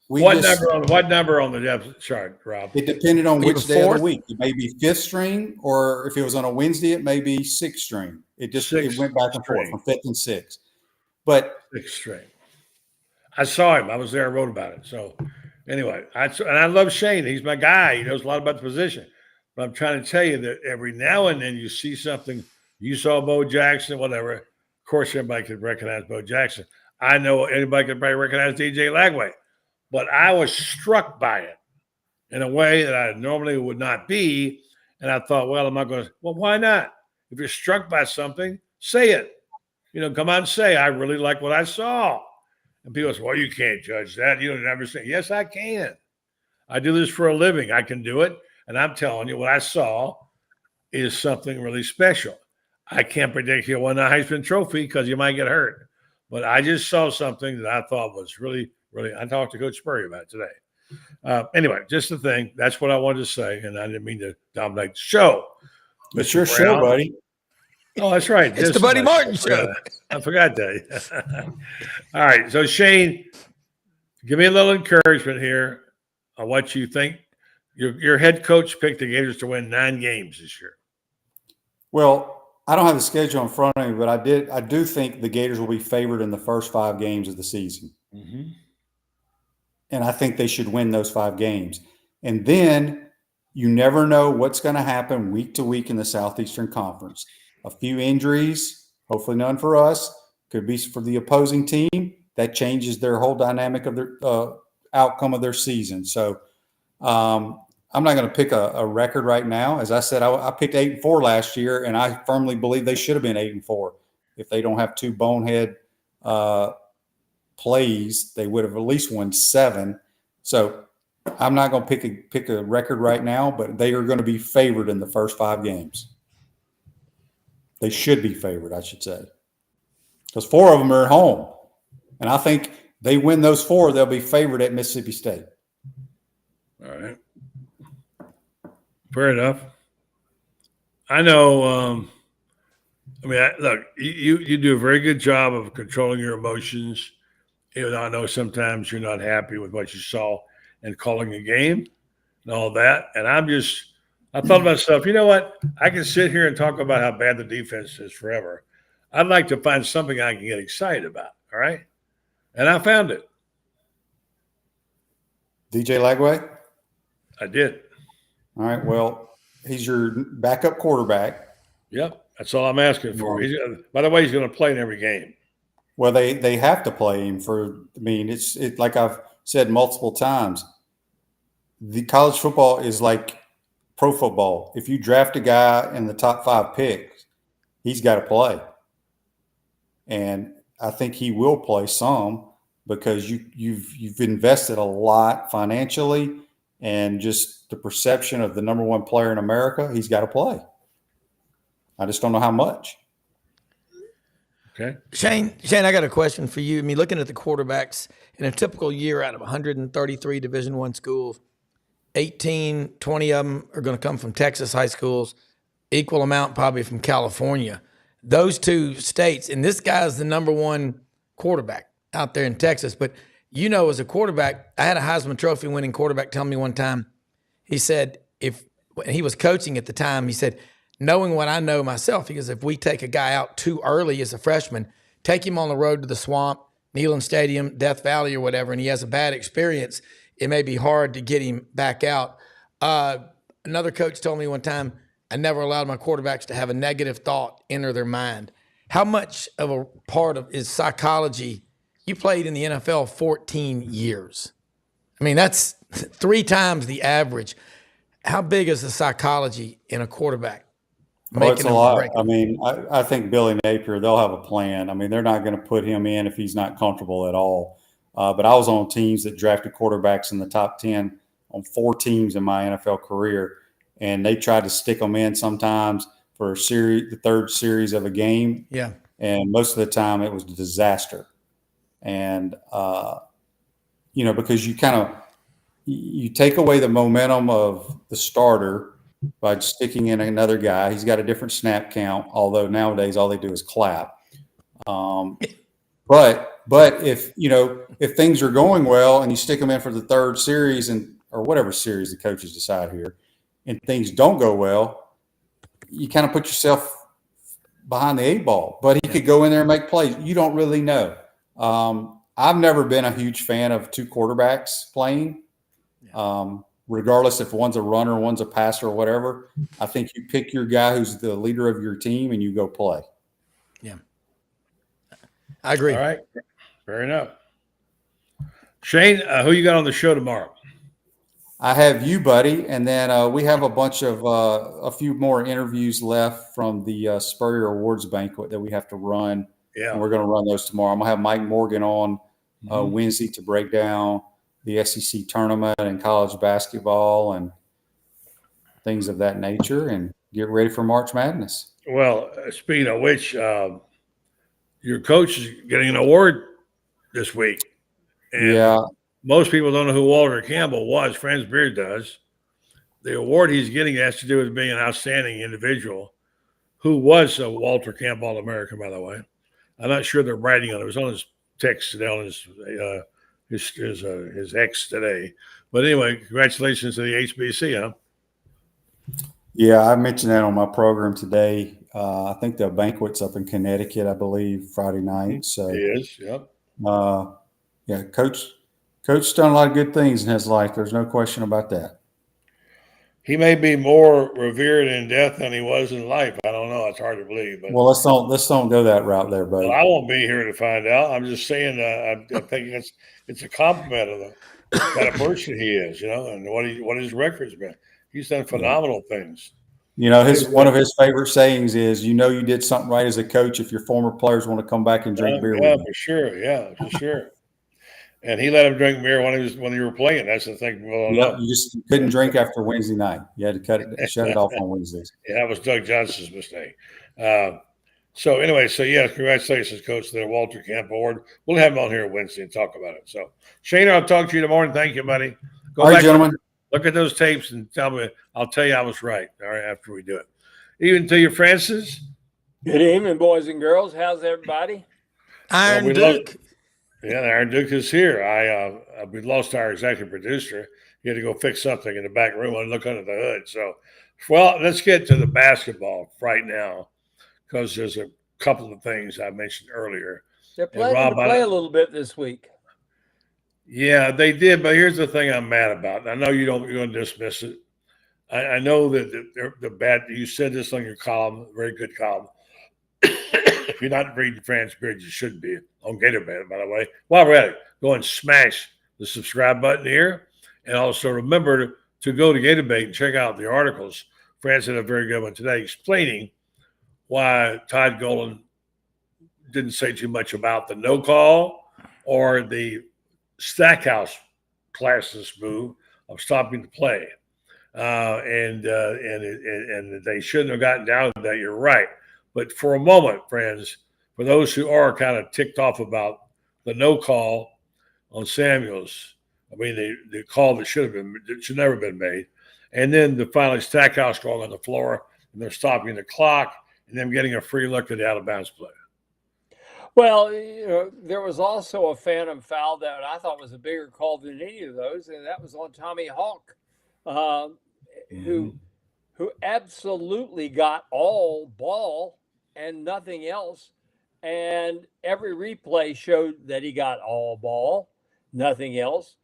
What number on the depth chart, Rob? It depended on which day of the week. It may be 5th string, or if it was on a Wednesday, it may be 6th string. It went back and forth from 5th and 6th. But 6th string. I saw him. I was there. I wrote about it. So anyway, I love Shane. He's my guy. He knows a lot about the position. But I'm trying to tell you that every now and then you see something. You saw Bo Jackson, whatever. Of course, everybody could recognize Bo Jackson. I know anybody could probably recognize DJ Lagway. But I was struck by it in a way that I normally would not be. And I thought, well, why not? If you're struck by something, say it. Come out and say, I really like what I saw. And people say, well, you can't judge that. You don't ever say, yes, I can. I do this for a living. I can do it. And I'm telling you, what I saw is something really special. I can't predict you'll win a Heisman Trophy because you might get hurt. But I just saw something that I thought was really, I talked to Coach Spurrier about it today. Anyway, just the thing. That's what I wanted to say, and I didn't mean to dominate the show. It's your show, buddy. Oh, that's right. It's the Buddy Martin show. I forgot that. All right. So, Shane, give me a little encouragement here on what you think. Your head coach picked the Gators to win 9 games this year. Well, I don't have the schedule in front of me, but I do think the Gators will be favored in the first 5 games of the season. Mm-hmm. And I think they should win those 5 games. And then you never know what's going to happen week to week in the Southeastern Conference. A few injuries, hopefully none for us, could be for the opposing team. That changes their whole dynamic of their outcome of their season. So I'm not going to pick a record right now. As I said, I picked 8-4 last year, and I firmly believe they should have been 8-4. If they don't have 2 bonehead plays, they would have at least won 7. So I'm not going to pick a record right now, but they are going to be favored in the first 5 games. They should be favored, I should say, because 4 of them are at home. And I think they win those 4, they'll be favored at Mississippi State. All right. Fair enough. I know. Look, you do a very good job of controlling your emotions. Even though I know sometimes you're not happy with what you saw and calling a game and all that. And I thought to myself, you know what? I can sit here and talk about how bad the defense is forever. I'd like to find something I can get excited about. All right. And I found it. DJ Lagway? I did. All right. Well, he's your backup quarterback. Yep. That's all I'm asking for. By the way, he's going to play in every game. Well, they have to play him it's like I've said multiple times. The college football is like pro football. If you draft a guy in the top 5 picks, he's got to play. And I think he will play some because you've invested a lot financially and just the perception of the number 1 player in America, he's got to play. I just don't know how much. Okay. Shane, I got a question for you. I mean, looking at the quarterbacks in a typical year out of 133 Division I schools, 20 of them are going to come from Texas high schools, equal amount probably from California. Those 2 states, and this guy's the number 1 quarterback out there in Texas. But as a quarterback, I had a Heisman Trophy winning quarterback tell me one time, he said, when he was coaching at the time, he said, knowing what I know myself, because if we take a guy out too early as a freshman, take him on the road to the Swamp, Neyland Stadium, Death Valley or whatever, and he has a bad experience, it may be hard to get him back out. Another coach told me one time, I never allowed my quarterbacks to have a negative thought enter their mind. How much of a part of is psychology? You played in the NFL 14 years. I mean, that's 3 times the average. How big is the psychology in a quarterback? Well, it's a lot. I mean, I think Billy Napier, they'll have a plan. I mean, they're not going to put him in if he's not comfortable at all. But I was on teams that drafted quarterbacks in the top 10 on 4 teams in my NFL career. And they tried to stick them in sometimes for the third series of a game. Yeah. And most of the time it was a disaster. And, because you take away the momentum of the starter by sticking in another guy. He's got a different snap count, although nowadays all they do is clap. But if things are going well and you stick them in for the third series or whatever series the coaches decide here, and things don't go well, you kind of put yourself behind the 8 ball. But he could go in there and make plays. You don't really know. I've never been a huge fan of 2 quarterbacks playing, regardless if one's a runner, one's a passer, or whatever. I think you pick your guy who's the leader of your team and you go play. Yeah. I agree. All right. Fair enough. Shane, who you got on the show tomorrow? I have you, buddy, and then we have a few more interviews left from the Spurrier Awards banquet that we have to run. Yeah, and we're going to run those tomorrow. I'm going to have Mike Morgan on Wednesday to break down the SEC tournament and college basketball and things of that nature, and get ready for March Madness. Well, speaking of which, your coach is getting an award this week. And yeah. Most people don't know who Walter Campbell was. Franz Beard does. The award he's getting has to do with being an outstanding individual. Who was Walter Campbell All-American, by the way? I'm not sure they're writing on it. It was on his text today, on his ex today. But anyway, congratulations to the HBC, huh? Yeah, I mentioned that on my program today. I think the banquet's up in Connecticut, I believe, Friday night. So he is, yep. Yeah, Coach done a lot of good things in his life. There's no question about that. He may be more revered in death than he was in life. I don't know. It's hard to believe. But well, let's don't go that route there, buddy. Well, I won't be here to find out. I'm just saying. I think it's a compliment of the kind of person he is, and what his record's been. He's done phenomenal things. One of his favorite sayings is, you did something right as a coach if your former players want to come back and drink beer with you. For sure. Yeah, for sure. And he let him drink beer when you were playing. That's the thing. You just couldn't drink after Wednesday night. You had to shut it off on Wednesdays. Yeah, that was Doug Johnson's mistake. So anyway, congratulations, Coach, to the Walter Camp Award. We'll have him on here Wednesday and talk about it. So, Shane, I'll talk to you tomorrow. Thank you, buddy. All right, gentlemen. Look at those tapes and tell me. I'll tell you I was right. All right, after we do it. Even to you, Francis. Good evening, boys and girls. How's everybody? Iron Duke. Yeah, Iron Duke is here. We lost our executive producer. He had to go fix something in the back room and look under the hood. So, let's get to the basketball right now, because there's a couple of things I mentioned earlier. They're planning to play a little bit this week. Yeah, they did. But here's the thing I'm mad about. I know you're going to dismiss it. I know that the bad. You said this on your column, very good column. If you're not reading Franz Beard, you should be on Gator Band, by the way. While we're at it, go and smash the subscribe button here. And also remember to go to Gator Bait and check out the articles. Franz had a very good one today explaining why Todd Golden didn't say too much about the no call or the Stackhouse classless move of stopping the play. And they shouldn't have gotten down to that. You're right. But for a moment, friends, for those who are kind of ticked off about the no call on Samuels, I mean, the call that should never been made, and then the finally Stackhouse going on the floor, and they're stopping the clock, and them getting a free look at the out of bounds play. Well, there was also a phantom foul that I thought was a bigger call than any of those, and that was on Tommy Hawk, who absolutely got all ball and nothing else. And every replay showed that he got all ball, nothing else.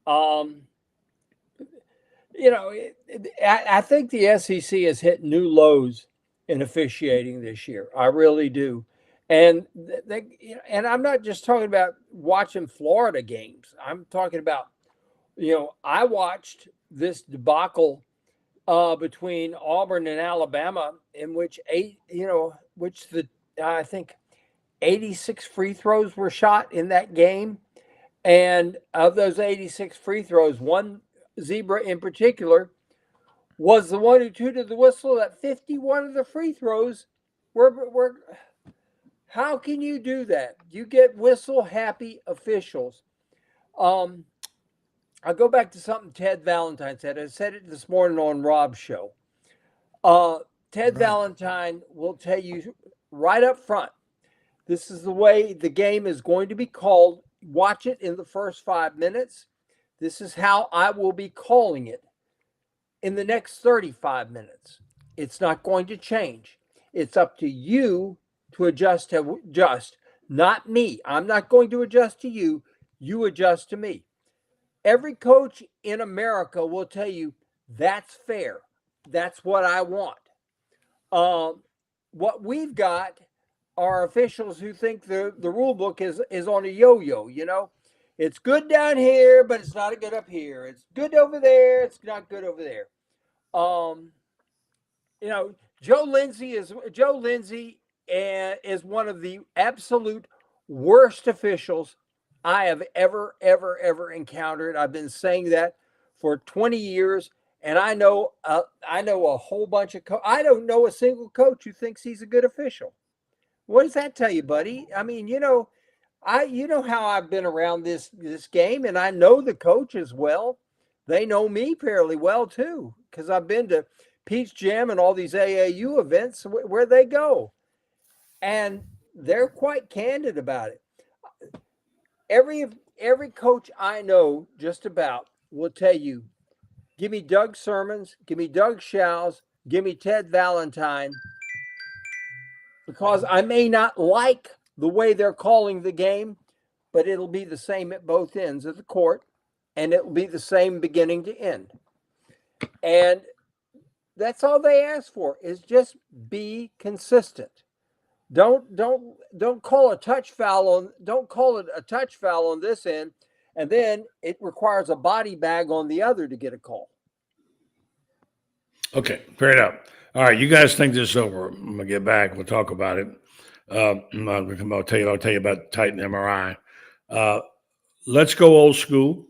I think the SEC has hit new lows in officiating this year. I really do. And and I'm not just talking about watching Florida games. I'm talking about, I watched this debacle between Auburn and Alabama, in which I think 86 free throws were shot in that game, And of those 86 free throws, one zebra in particular was the one who tooted the whistle that 51 of the free throws were. How can you do that? You get whistle happy officials. I'll go back to something Ted Valentine said. I said it this morning on Rob's show. Ted Valentine will tell you right up front, this is the way the game is going to be called. Watch it in the first 5 minutes. This is how I will be calling it in the next 35 minutes. It's not going to change. It's up to you to adjust, not me. I'm not going to adjust to you. You adjust to me. Every coach in America will tell you that's fair. That's what I want. What we've got are officials who think the rule book is on a yo-yo, you know. It's good down here, but it's not good up here. It's good over there. It's not good over there. You know, Joe Lindsay is one of the absolute worst officials I have ever encountered. I've been saying that for 20 years, and I know a whole bunch of I don't know a single coach who thinks he's a good official. What does that tell you, buddy? I mean, you know how I've been around this game, and I know the coaches well. They know me fairly well too, because I've been to Peach Jam and all these AAU events where they go, and they're quite candid about it. Every coach I know just about will tell you, give me Doug Sermons, give me Doug Shows, give me Ted Valentine, because I may not like the way they're calling the game, but it'll be the same at both ends of the court, and it'll be the same beginning to end. And that's all they ask for, is just be consistent. Don't call a touch foul on. Don't call it a touch foul on this end, and then it requires a body bag on the other to get a call. Okay, fair enough. All right, you guys think this over. I'm gonna get back. We'll talk about it. I'll tell you about Titan MRI. Let's go old school.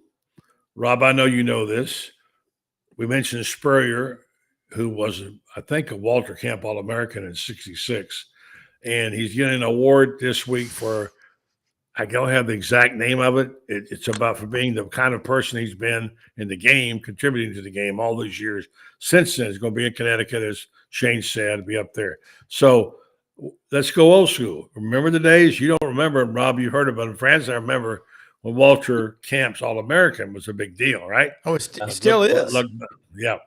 Rob, I know you know this. We mentioned Spurrier, who was, I think, a Walter Camp All-American in '66. And he's getting an award this week for, I don't have the exact name of it. It's about for being the kind of person he's been in the game, contributing to the game all these years. Since then, he's going to be in Connecticut, as Shane said, be up there. So let's go old school. Remember the days? You don't remember, Rob, you heard about him. Franz, I remember when Walter Camp's All-American was a big deal, right? Oh, it still is. Yeah.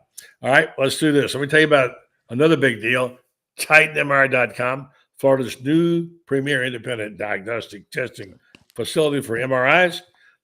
All right, let's do this. Let me tell you about another big deal, TitanMRI.com. Florida's new premier independent diagnostic testing facility for MRIs.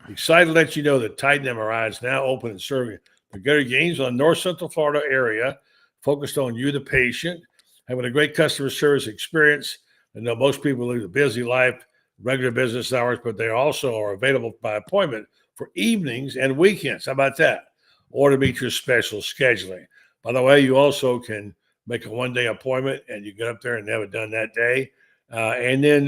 Excited to let you know that Titan MRI is now open and serving the Gator games on North Central Florida area, focused on you, the patient, having a great customer service experience. I know most people live a busy life, regular business hours, but they also are available by appointment for evenings and weekends. How about that? Or to meet your special scheduling. By the way, you also can make a one-day appointment, and you get up there and have it done that day. And then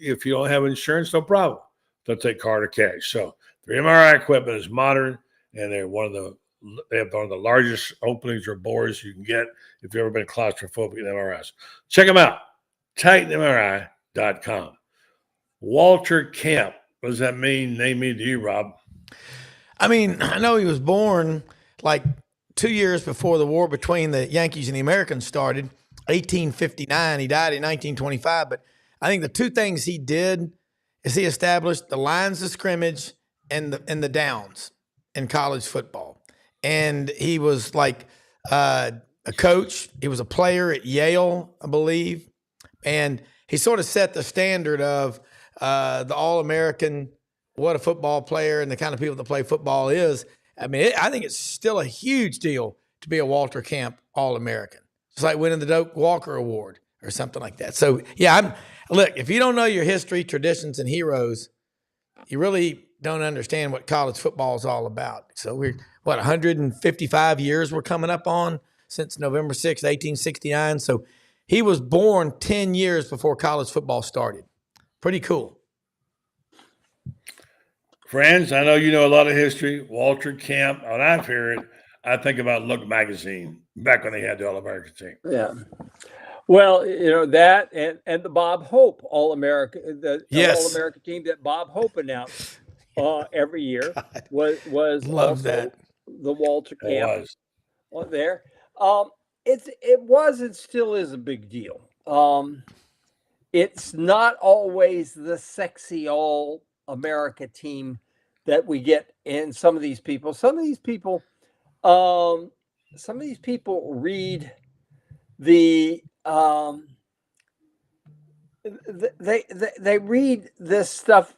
if you don't have insurance, no problem. They'll take card or cash. So their MRI equipment is modern, and they have one of the largest openings or bores you can get if you've ever been claustrophobic in MRIs. Check them out, TitanMRI.com. Walter Camp, what does that mean to you, Rob? I mean, I know he was born like 2 years before the war between the Yankees and the Americans started, 1859. He died in 1925. But I think the two things he did is he established the lines of scrimmage and the downs in college football. And he was like a coach. He was a player at Yale, I believe. And he sort of set the standard of the All-American, what a football player and the kind of people that play football is. I mean, I think it's still a huge deal to be a Walter Camp All-American. It's like winning the Doak Walker Award or something like that. So, yeah, look, if you don't know your history, traditions, and heroes, you really don't understand what college football is all about. So we're, 155 years we're coming up on since November 6, 1869. So he was born 10 years before college football started. Pretty cool. Franz, I know you know a lot of history. Walter Camp. When I hear it, I think about Look magazine back when they had the All-American team. Yeah. Well, that and the Bob Hope All-American, the All-American team that Bob Hope announced every year was Love also that. the Walter Camp was. there. It was and still is a big deal. It's not always the sexy All-America team that we get in some of these people. Some of these people read the they read this stuff,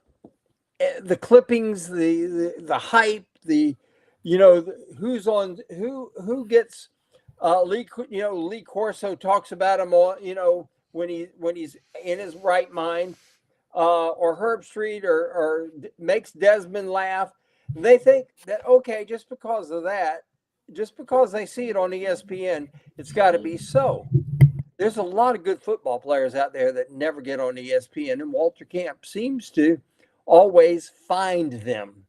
the clippings, the hype, who's on who gets Lee Corso talks about him on when he's in his right mind, or Herb Street or makes Desmond laugh. They think that, okay, just because of that, just because they see it on ESPN, it's got to be so. There's a lot of good football players out there that never get on ESPN, and Walter Camp seems to always find them.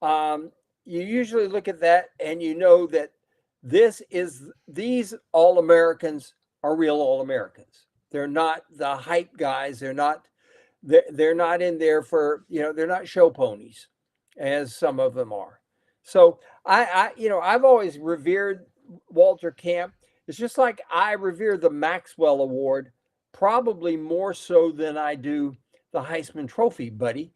You usually look at that and you know that these All-Americans are real All-Americans. They're not the hype guys. They're not in there for, they're not show ponies, as some of them are. So I've always revered Walter Camp. It's just like I revere the Maxwell Award, probably more so than I do the Heisman Trophy, buddy.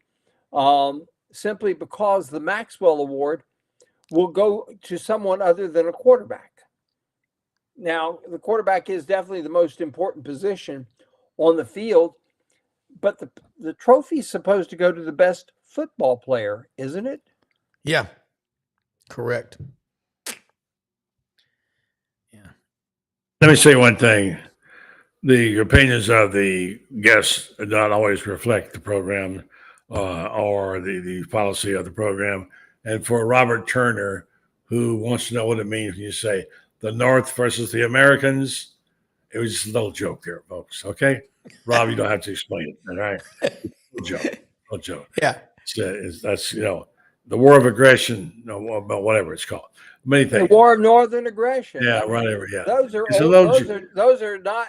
Simply because the Maxwell Award will go to someone other than a quarterback. Now, the quarterback is definitely the most important position on the field, but the trophy is supposed to go to the best football player, isn't it? Yeah, correct. Yeah. Let me say one thing. The opinions of the guests do not always reflect the program or the policy of the program. And for Robert Turner, who wants to know what it means when you say the North versus the Americans, it was just a little joke there, folks. Okay? Rob, you don't have to explain it. All right? No joke. Yeah. That's the war of aggression, whatever it's called. Many things. The war of northern aggression. Yeah, whatever. Yeah. Those are not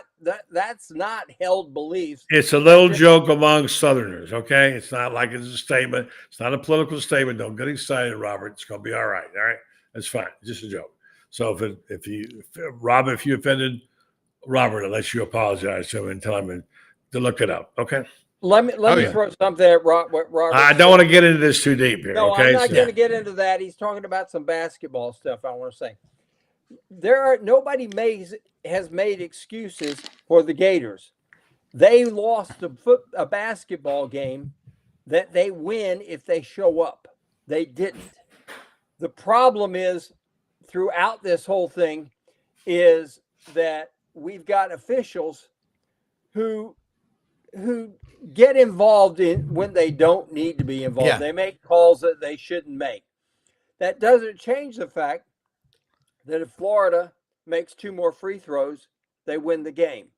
that's not held beliefs. It's a little joke among Southerners, okay? It's not like it's a statement. It's not a political statement. Don't get excited, Robert. It's gonna be all right. All right, that's fine. Just a joke. So if you offended Robert, unless you apologize to him and tell him to look it up, okay? Let me throw something at Robert. I don't want to get into this too deep here. No, okay? I'm not going to get into that. He's talking about some basketball stuff. I want to say nobody has made excuses for the Gators. They lost a basketball game that they win if they show up. They didn't. The problem is throughout this whole thing is that we've got officials who get involved in when they don't need to be involved. Yeah. They make calls that they shouldn't make. That doesn't change the fact that if Florida makes 2 more free throws, they win the game.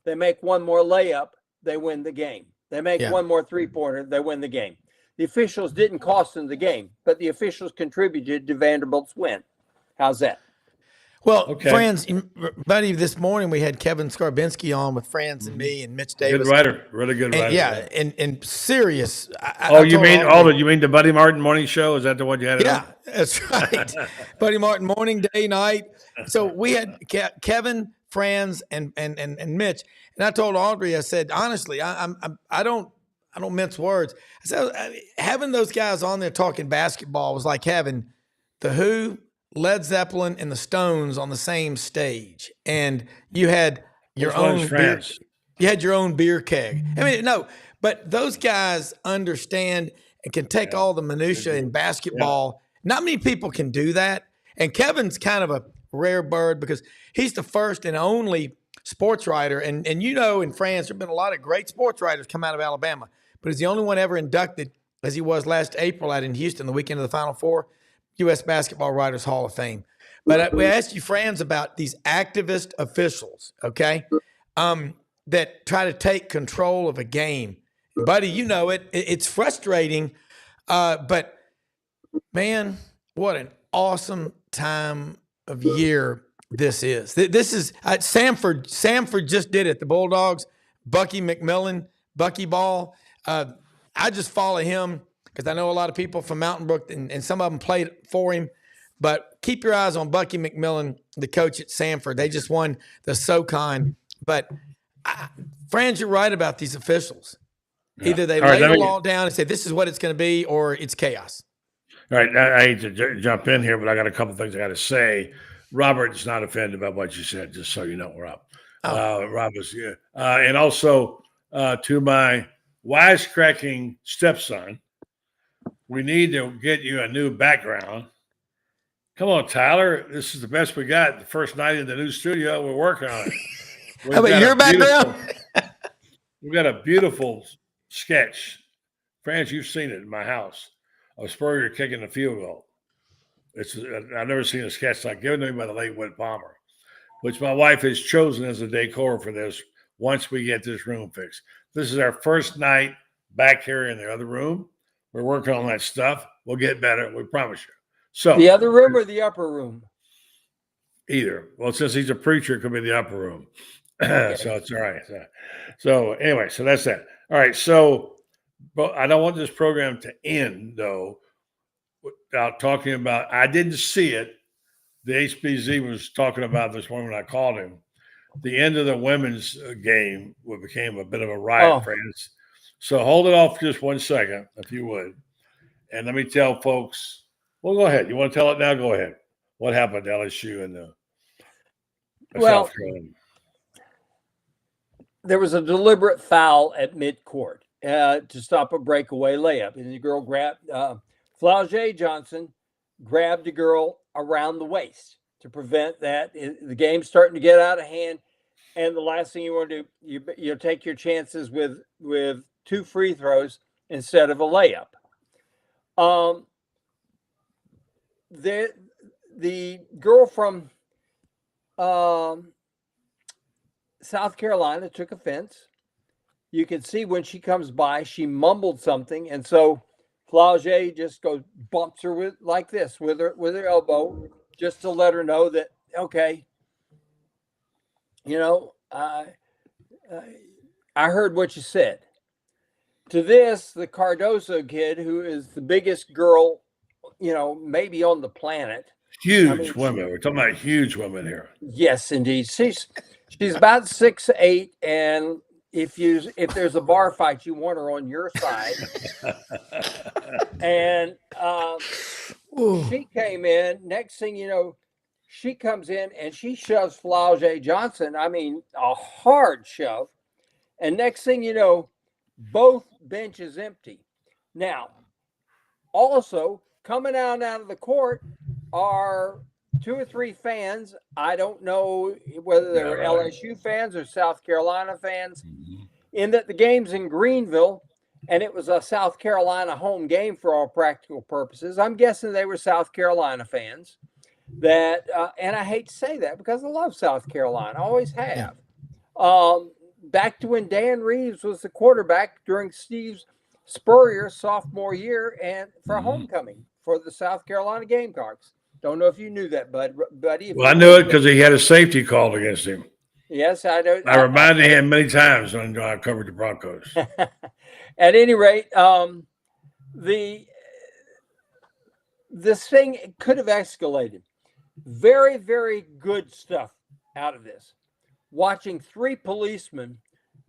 They make 1 more layup, they win the game. They make 1 more three-pointer, they win the game. The officials didn't cost them the game, but the officials contributed to Vanderbilt's win. How's that? Well, okay. Franz, buddy, this morning we had Kevin Skarbinski on with Franz and me and Mitch Davis. Good writer, really good writer. Yeah, and serious. You mean the Buddy Martin morning show? Is that the one you had? Yeah, that's right. Buddy Martin morning, day, night. So we had Kevin, Franz, and Mitch. And I told Audrey, I said, honestly, I don't mince words. I said having those guys on there talking basketball was like having the Who, Led Zeppelin, and the Stones on the same stage, and you had your own beer, you had your own beer keg. I mean, no, but those guys understand and can take all the minutia in basketball. Yeah. Not many people can do that, and Kevin's kind of a rare bird because he's the first and only sports writer, and in France there've been a lot of great sports writers come out of Alabama, but he's the only one ever inducted, as he was last April out in Houston, the weekend of the Final Four, U.S. Basketball Writers Hall of Fame. But we asked you, Franz, about these activist officials, okay, that try to take control of a game. Buddy, you know it. It's frustrating But man, what an awesome time of year this is. This is Samford. Samford just did it. The Bulldogs, Bucky McMillan, Bucky Ball. I just follow him because I know a lot of people from Mountain Brook, and some of them played for him. But keep your eyes on Bucky McMillan, the coach at Samford. They just won the SoCon. But Franz, you're right about these officials. Yeah. Either they lay the law down and say this is what it's going to be, or it's chaos. All right, I hate to jump in here, but I got a couple things I got to say. Robert's not offended about what you said, just so you know, Rob. Robert's good. And also to my wisecracking stepson, we need to get you a new background. Come on, Tyler. This is the best we got. The first night in the new studio, we're working on it. How about your background? We've got a beautiful sketch. Franz, you've seen it in my house. Of Spurrier kicking the field goal. I've never seen a sketch like given to me by the late Whit Palmer, which my wife has chosen as a decor for this once we get this room fixed. This is our first night back here in the other room. We're working on that stuff. We'll get better. We promise you. So the other room or the upper room? Either. Well, since he's a preacher, it could be the upper room. Okay. So it's all right. So anyway, so that's that. All right. So but I don't want this program to end, though, without talking about – I didn't see it. The HBZ was talking about this one when I called him. The end of the women's game became a bit of a riot, friends. So hold it off just 1 second, if you would. And let me tell folks – well, go ahead. You want to tell it now? Go ahead. What happened to LSU and the South Carolina? There was a deliberate foul at midcourt. To stop a breakaway layup. And the girl grabbed, Flau'jae Johnson grabbed the girl around the waist to prevent that. The game's starting to get out of hand. And the last thing you want to do, you take your chances with 2 free throws instead of a layup. The girl from South Carolina took offense. You can see when she comes by, she mumbled something, and so Flau'jae just bumps her with her elbow, just to let her know that okay, I heard what you said. To this, the Cardoso kid, who is the biggest girl, maybe on the planet, huge women. We're talking about huge women here. Yes, indeed. She's about 6'8", and if there's a bar fight, you want her on your side. And she came in. Next thing you know, she comes in and she shoves Flau'jae Johnson. I mean, a hard shove. And next thing you know, both benches empty. Now, also coming out of the court are 2 or 3 fans. I don't know whether they're LSU fans or South Carolina fans, in that the game's in Greenville, and it was a South Carolina home game for all practical purposes. I'm guessing they were South Carolina fans. And I hate to say that because I love South Carolina. I always have. Back to when Dan Reeves was the quarterback during Steve Spurrier's sophomore year and for homecoming for the South Carolina Gamecocks. Don't know if you knew that, buddy. Well, I knew it because he had a safety called against him. Yes, I know. I reminded him many times when I covered the Broncos. At any rate, this thing could have escalated. Very, very good stuff out of this. Watching 3 policemen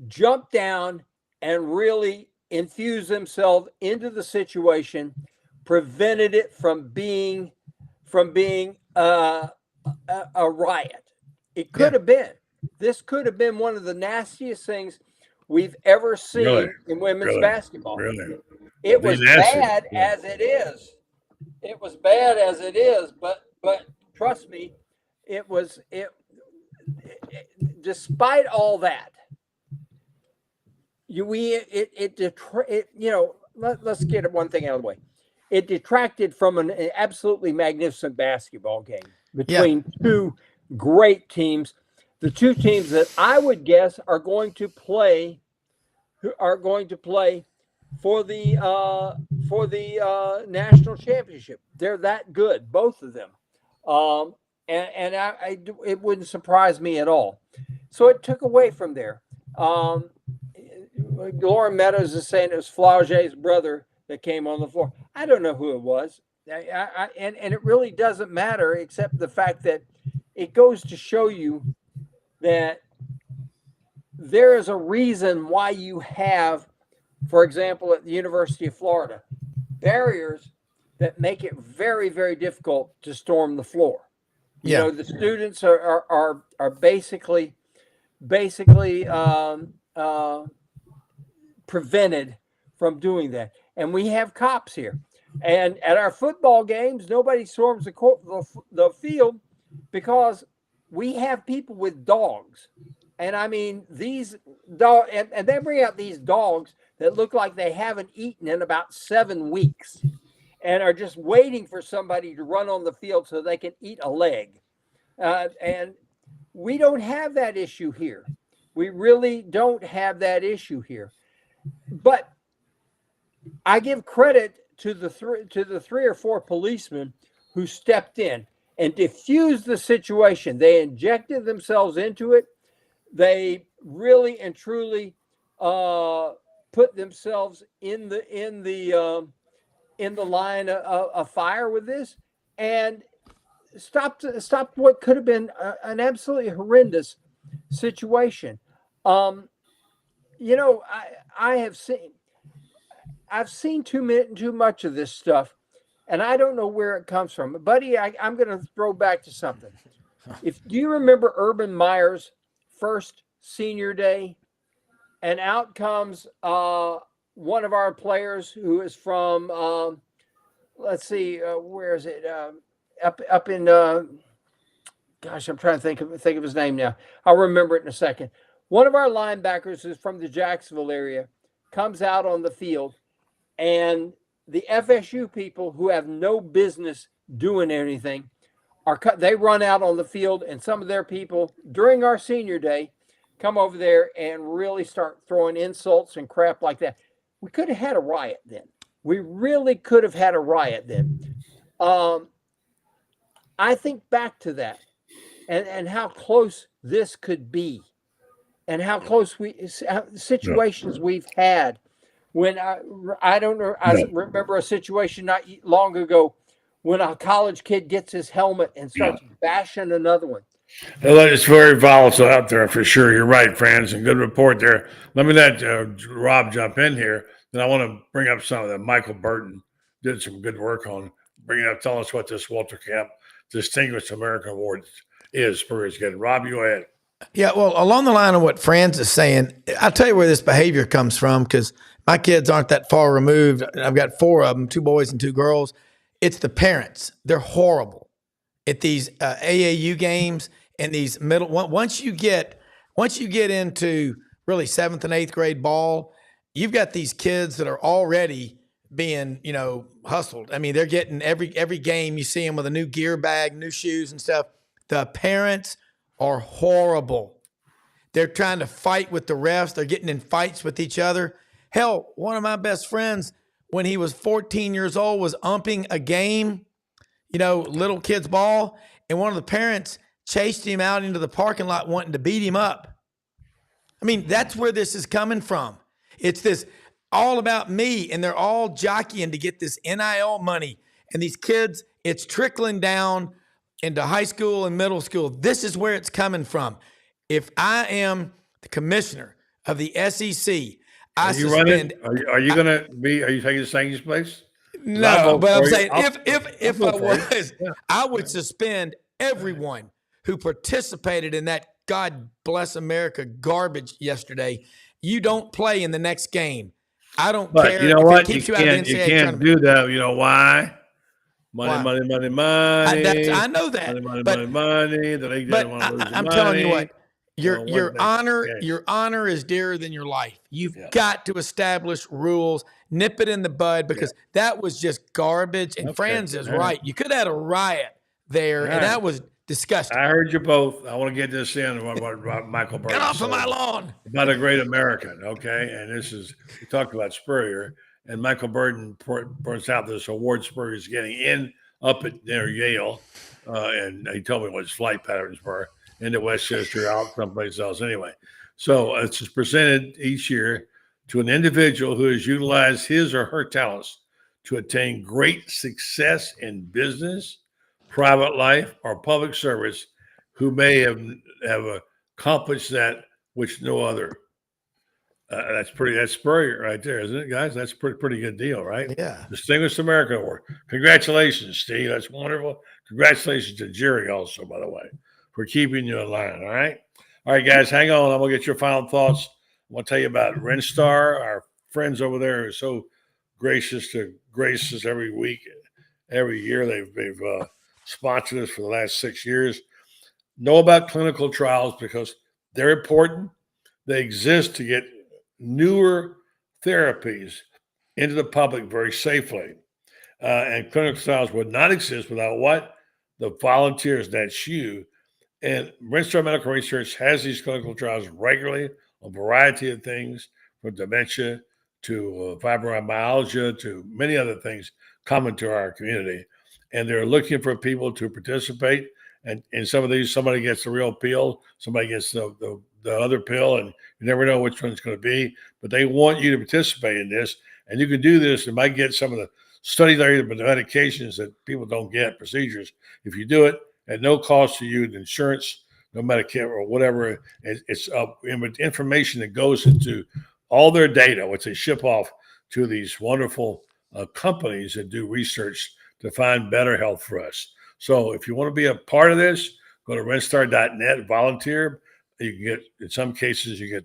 jump down and really infuse themselves into the situation prevented it from being a riot. It could have been. This could have been one of the nastiest things we've ever seen in women's basketball. Really? It was bad as it is. It was bad as it is, but trust me, despite all that, let's get one thing out of the way. It detracted from an absolutely magnificent basketball game between 2 great teams. The 2 teams that I would guess are going to play for the national championship. They're that good, both of them, and it wouldn't surprise me at all. So it took away from there. Lauren Meadows is saying it was Flage's brother that came on the floor. I don't know who it was, and it really doesn't matter, except the fact that it goes to show you that there is a reason why you have, for example, at the University of Florida, barriers that make it very, very difficult to storm the floor. You know, the students are basically prevented from doing that. And we have cops here. And at our football games, nobody storms the field because we have people with dogs. And I mean, these dogs, and they bring out these dogs that look like they haven't eaten in about 7 weeks and are just waiting for somebody to run on the field so they can eat a leg. And we don't have that issue here. We really don't have that issue here. But I give credit to the 3 or 4 policemen who stepped in and diffused the situation. They injected themselves into it. They really and truly put themselves in the line of fire with this, and stopped what could have been an absolutely horrendous situation. You know, I've seen too much of this stuff, and I don't know where it comes from. But buddy, I'm going to throw back to something. Do you remember Urban Meyer's first senior day? And out comes one of our players who is from, let's see, where is it? Up in, gosh, I'm trying to think of his name now. I'll remember it in a second. One of our linebackers is from the Jacksonville area, comes out on the field, and the FSU people who have no business doing anything they run out on the field, and some of their people during our senior day come over there and really start throwing insults and crap like that. We could have had a riot then. We really could have had a riot then. I think back to that and how close this could be, and how close situations we've had when I don't know. I remember a situation not long ago when a college kid gets his helmet and starts bashing another one. It's very volatile out there for sure. You're right, Franz, and good report there. Let me let Rob jump in here. Then I want to bring up some of that. Michael Burton did some good work on bringing up. Tell us what this Walter Camp Distinguished American Award is for his getting. Rob, you go ahead. Yeah, well, along the line of what Franz is saying, I'll tell you where this behavior comes from, because my kids aren't that far removed. I've got 4 of them, 2 boys and 2 girls. It's the parents. They're horrible at these AAU games and these middle. Once you get into really 7th and 8th grade ball, you've got these kids that are already being, hustled. I mean, they're getting every game you see them with a new gear bag, new shoes and stuff. The parents are horrible. They're trying to fight with the refs. They're getting in fights with each other. Hell, one of my best friends, when he was 14 years old, was umping a game, little kid's ball, and one of the parents chased him out into the parking lot wanting to beat him up. I mean, that's where this is coming from. It's this all about me, and they're all jockeying to get this NIL money. And these kids, it's trickling down into high school and middle school. This is where it's coming from. If I am the commissioner of the SEC, Are you taking the Saints place? No, but I'm saying if I was, I would suspend everyone who participated in that God bless America garbage yesterday. You don't play in the next game. I don't care. You know what? You can't do that. You know why? Money. I know that. Money. The league doesn't want to lose I'm money. telling you what. Your honor is dearer than your life. You've got to establish rules, nip it in the bud, because that was just garbage. And Franz is right. You could have had a riot there, and Disgusting. I heard you both. I want to get this in. What Michael Burton Get off of said my lawn. about a great American, okay? And this is, we talked about Spurrier, and Michael Burton points out this award Spurrier is getting in up at near Yale, and he told me what his flight patterns were into Westchester, out someplace else anyway. So it's presented each year to an individual who has utilized his or her talents to attain great success in business, private life, or public service, who may have accomplished that which no other. That's Spurrier right there, isn't it, guys? That's pretty good deal, right? Yeah. Distinguished American Award. Congratulations, Steve. That's wonderful. Congratulations to Jerry also, by the way, for keeping you in line. All right. All right, guys, hang on. I'm gonna get your final thoughts. I'm gonna tell you about Renstar, our friends over there are so gracious to grace us every week, every year. They've sponsored us for the last 6 years. Know about clinical trials because they're important. They exist to get newer therapies into the public very safely. And clinical trials would not exist without what? The volunteers, that's you. And Renstar Medical Research has these clinical trials regularly on a variety of things, from dementia to fibromyalgia to many other things common to our community. And they're looking for people to participate. And in some of these, somebody gets the real pill, somebody gets the other pill, and you never know which one's going to be. But they want you to participate in this. And you can do this and might get some of the studies there, but the medications that people don't get, procedures. If you do it at no cost to you, the insurance, no Medicare or whatever, it's up with information that goes into all their data, which they ship off to these wonderful companies that do research to find better health for us. So if you want to be a part of this, go to renstar.net, volunteer. You can get, in some cases, you get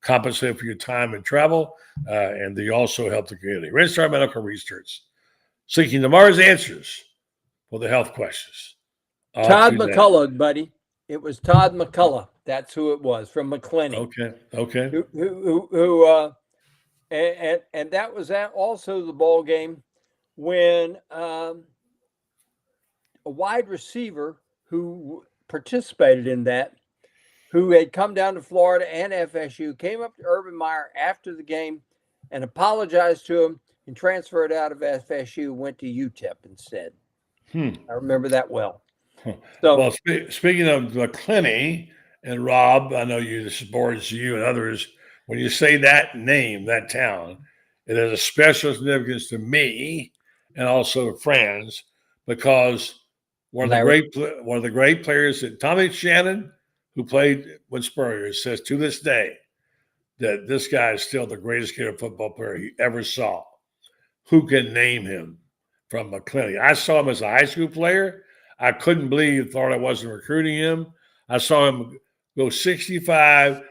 compensated for your time and travel, and they also help the community. Renstar Medical Research, seeking tomorrow's answers for the health questions. Todd McCullough, buddy. It was Todd McCullough. That's who it was, from McClenny. Okay. And that was also the ball game when a wide receiver who participated in that, who had come down to Florida and FSU, came up to Urban Meyer after the game and apologized to him and transferred out of FSU, went to UTEP instead. I remember that well. So, well, speaking of McClenny and Rob, I know this boards you and others. When you say that name, that town, it has a special significance to me and also to Franz, because one of the great players that Tommy Shannon, who played with Spurrier, says to this day that this guy is still the greatest Gator football player he ever saw. Who can name him from McClenny? I saw him as a high school player. I couldn't believe Florida wasn't recruiting him. I saw him go 65,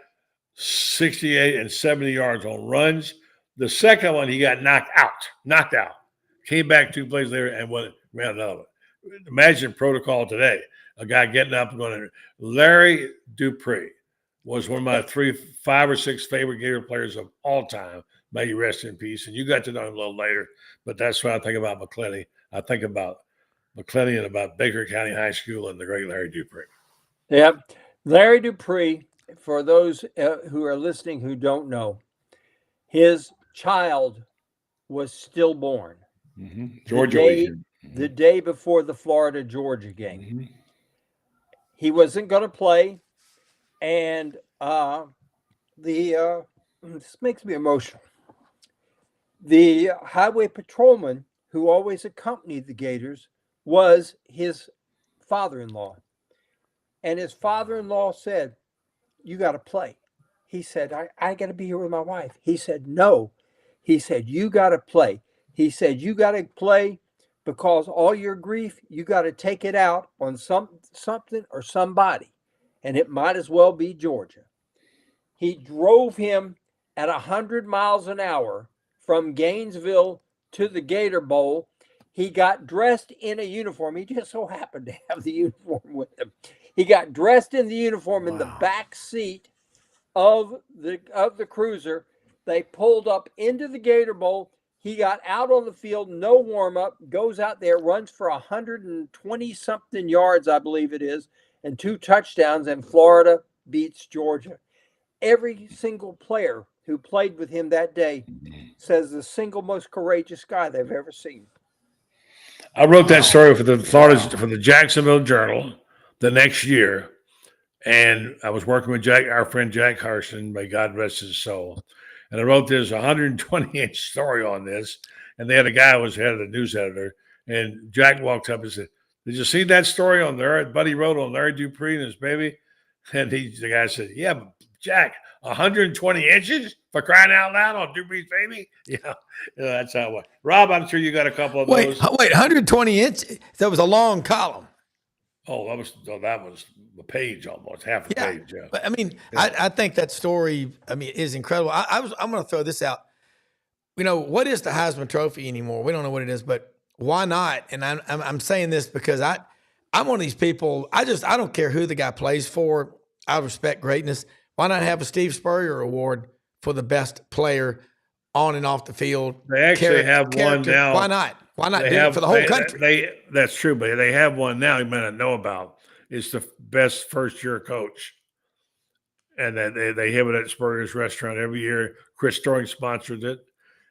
68, and 70 yards on runs. The second one, he got knocked out. Came back 2 plays later and ran another one. Imagine protocol today. A guy getting up and going. Larry Dupree was one of my 5 or 6 favorite Gator players of all time. May he rest in peace. And you got to know him a little later. But that's what I think about McClenny. I think about McClenny and about Baker County High School and the great Larry Dupree. Yep. Larry Dupree, for those who are listening who don't know, his child was stillborn. Georgia the day before the Florida-Georgia game. He wasn't going to play, and this makes me emotional. The highway patrolman who always accompanied the Gators was his father-in-law. And his father-in-law said, "You got to play." He said, I got to be here with my wife. He said, "No." He said, "You got to play." He said, "You got to play because all your grief, you got to take it out on something or somebody. And it might as well be Georgia." He drove him at 100 miles an hour from Gainesville to the Gator Bowl. He got dressed in a uniform. He just so happened to have the uniform with him. He got dressed in the uniform in the back seat of the cruiser. They pulled up into the Gator Bowl. He got out on the field, no warm up, goes out there, runs for 120 something yards, I believe it is, and 2 touchdowns, and Florida beats Georgia. Every single player who played with him that day says the single most courageous guy they've ever seen. I wrote that story for the Jacksonville Journal the next year, and I was working with our friend Jack Harson, may God rest his soul. And I wrote this 120-inch story on this, and they had a guy who was head of the news editor, and Jack walked up and said, "Did you see that story on there? Buddy wrote on Larry Dupree and his baby?" And the guy said, "Yeah, but Jack, 120 inches for crying out loud on Dupree's baby?" Yeah, that's how it was. Rob, I'm sure you got a couple of those. Wait, 120 inches? That was a long column. Oh, that was a page almost, half a page. Yeah. But I mean, I think that story, is incredible. I'm going to throw this out. What is the Heisman Trophy anymore? We don't know what it is, but why not? And I'm saying this because I'm one of these people. I don't care who the guy plays for. I respect greatness. Why not have a Steve Spurrier Award for the best player on and off the field? They actually have one now. Why not? Why not do it for the whole country? That's true, but they have one now you may not know about. It's the best first-year coach. And they have it at Spurrier's restaurant every year. Chris Storing sponsored it.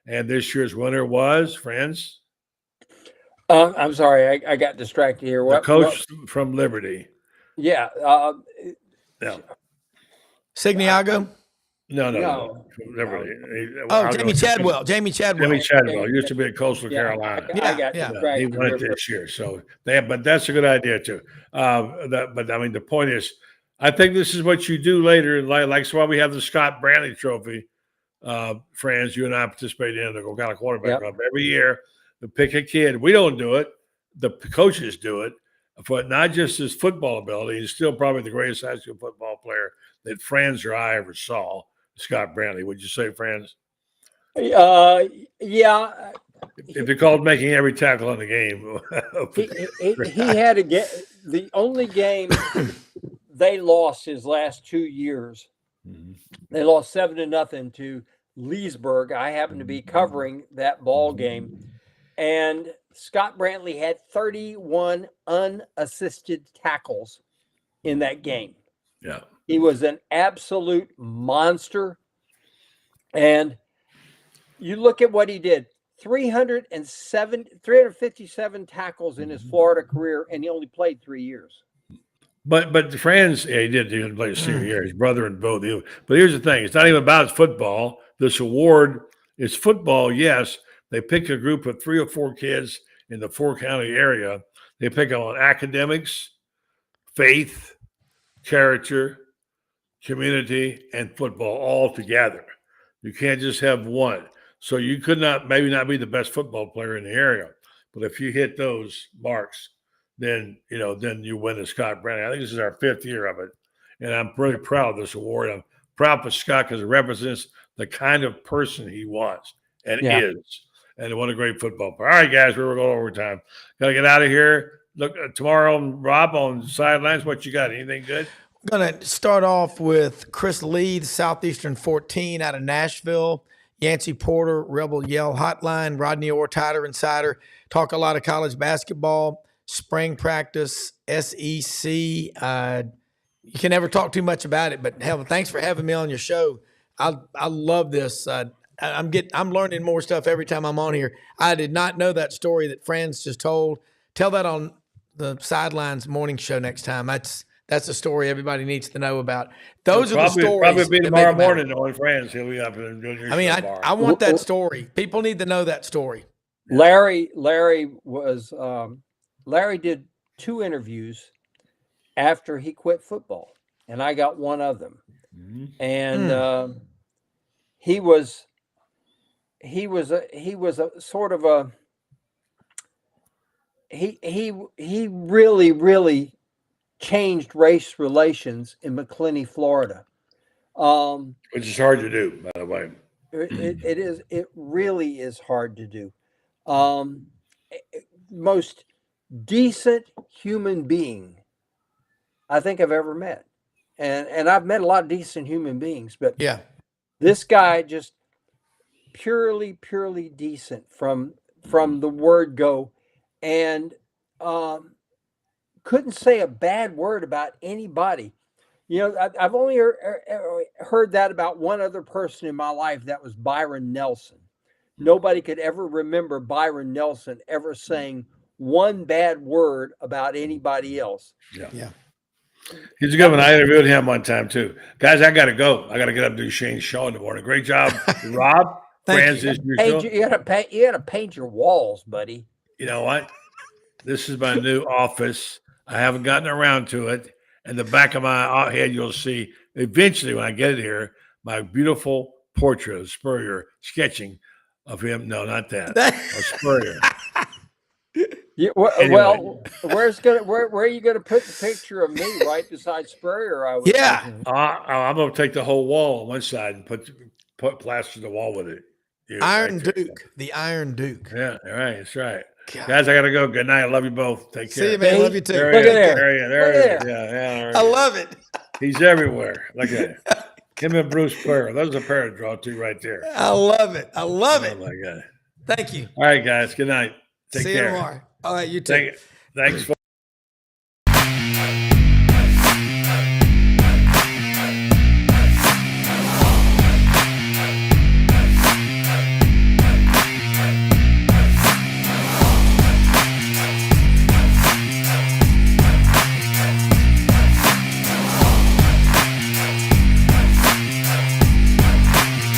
And this year's winner was, Franz? I'm sorry, I got distracted here. The coach from Liberty. Yeah. Yeah. Signiago? No. Liberty. Jamie Chadwell. Jamie Chadwell used to be at Coastal Carolina. I got distracted. He won it this year. So but that's a good idea too. The point is, I think this is what you do later in life. Like, so why we have the Scott Brantley Trophy. Franz, you and I participate in the Ocala Quarterback Club every year. To pick a kid. We don't do it. The coaches do it. But not just his football ability. He's still probably the greatest high school football player that Franz or I ever saw. Scott Brantley. Would you say, Franz? Yeah. If you called making every tackle in the game. he had the only game they lost his last 2 years. Mm-hmm. They lost 7-0 to Leesburg. I happened to be covering that ball game. And Scott Brantley had 31 unassisted tackles in that game. Yeah. He was an absolute monster. And you look at what he did, 357 tackles in his Florida career, and he only played 3 years. But Franz, he didn't play a senior year. His brother and both. But here's the thing. It's not even about football. This award is football, yes. They pick a group of 3 or 4 kids in the 4-county area. They pick on academics, faith, character, community, and football all together. You can't just have one. So you could maybe not be the best football player in the area, but if you hit those marks, then you win the Scott Brantley. I think this is our 5th year of it, and I'm really proud of this award. I'm proud for Scott because it represents the kind of person he was and is. And what a great football player. All right, guys, we're going overtime. Got to get out of here. Look, tomorrow, Rob, on sidelines, what you got? Anything good? I'm going to start off with Chris Lee, the Southeastern 14 out of Nashville. Yancey Porter, Rebel Yell Hotline. Rodney Orr, Tider Insider. Talk a lot of college basketball, spring practice, SEC. You can never talk too much about it, but hell, thanks for having me on your show. I love this. I'm learning more stuff every time I'm on here. I did not know that story that Franz just told. Tell that on the Sidelines morning show next time. That's a story everybody needs to know about. Those are the stories. Probably be tomorrow morning on Franz. He'll be up and doing your show tomorrow. I want that story. People need to know that story. Larry did 2 interviews after he quit football, and I got one of them. Mm-hmm. And he was a sort of a he really changed race relations in McClinney, Florida. Which is hard to do, by the way. It really is hard to do. Most decent human being I think I've ever met. And I've met a lot of decent human beings, but yeah, this guy purely decent from the word go, and couldn't say a bad word about anybody. You know, I've only heard that about one other person in my life. That was Byron Nelson. Nobody could ever remember Byron Nelson ever saying one bad word about anybody else. Yeah. He's a good one. I interviewed him one time too. Guys, I got to go. I got to get up and do Shane's show in the morning. Great job, Rob. Franz, you gotta paint your walls, buddy. You know what? This is my new office. I haven't gotten around to it. In the back of my head, you'll see eventually when I get it here, my beautiful portrait of Spurrier sketching of him. No, not that. Of Spurrier. Yeah, Anyway. Well, where are you going to put the picture of me right beside Spurrier? I'm going to take the whole wall on one side and put plaster the wall with it. Yeah, Iron Duke, the Iron Duke. Yeah, all right, that's right. God. Guys, I got to go. Good night. I love you both. Take care. See you, man. Love you too. There Look he at is. There. Yeah. I love it. He's everywhere. Look at it. Him and Bruce Spurrier. Those are a pair to draw to right there. I love it. I love it. Oh my God. Thank you. All right, guys. Good night. Take See care. you tomorrow. All right, you too. Thanks.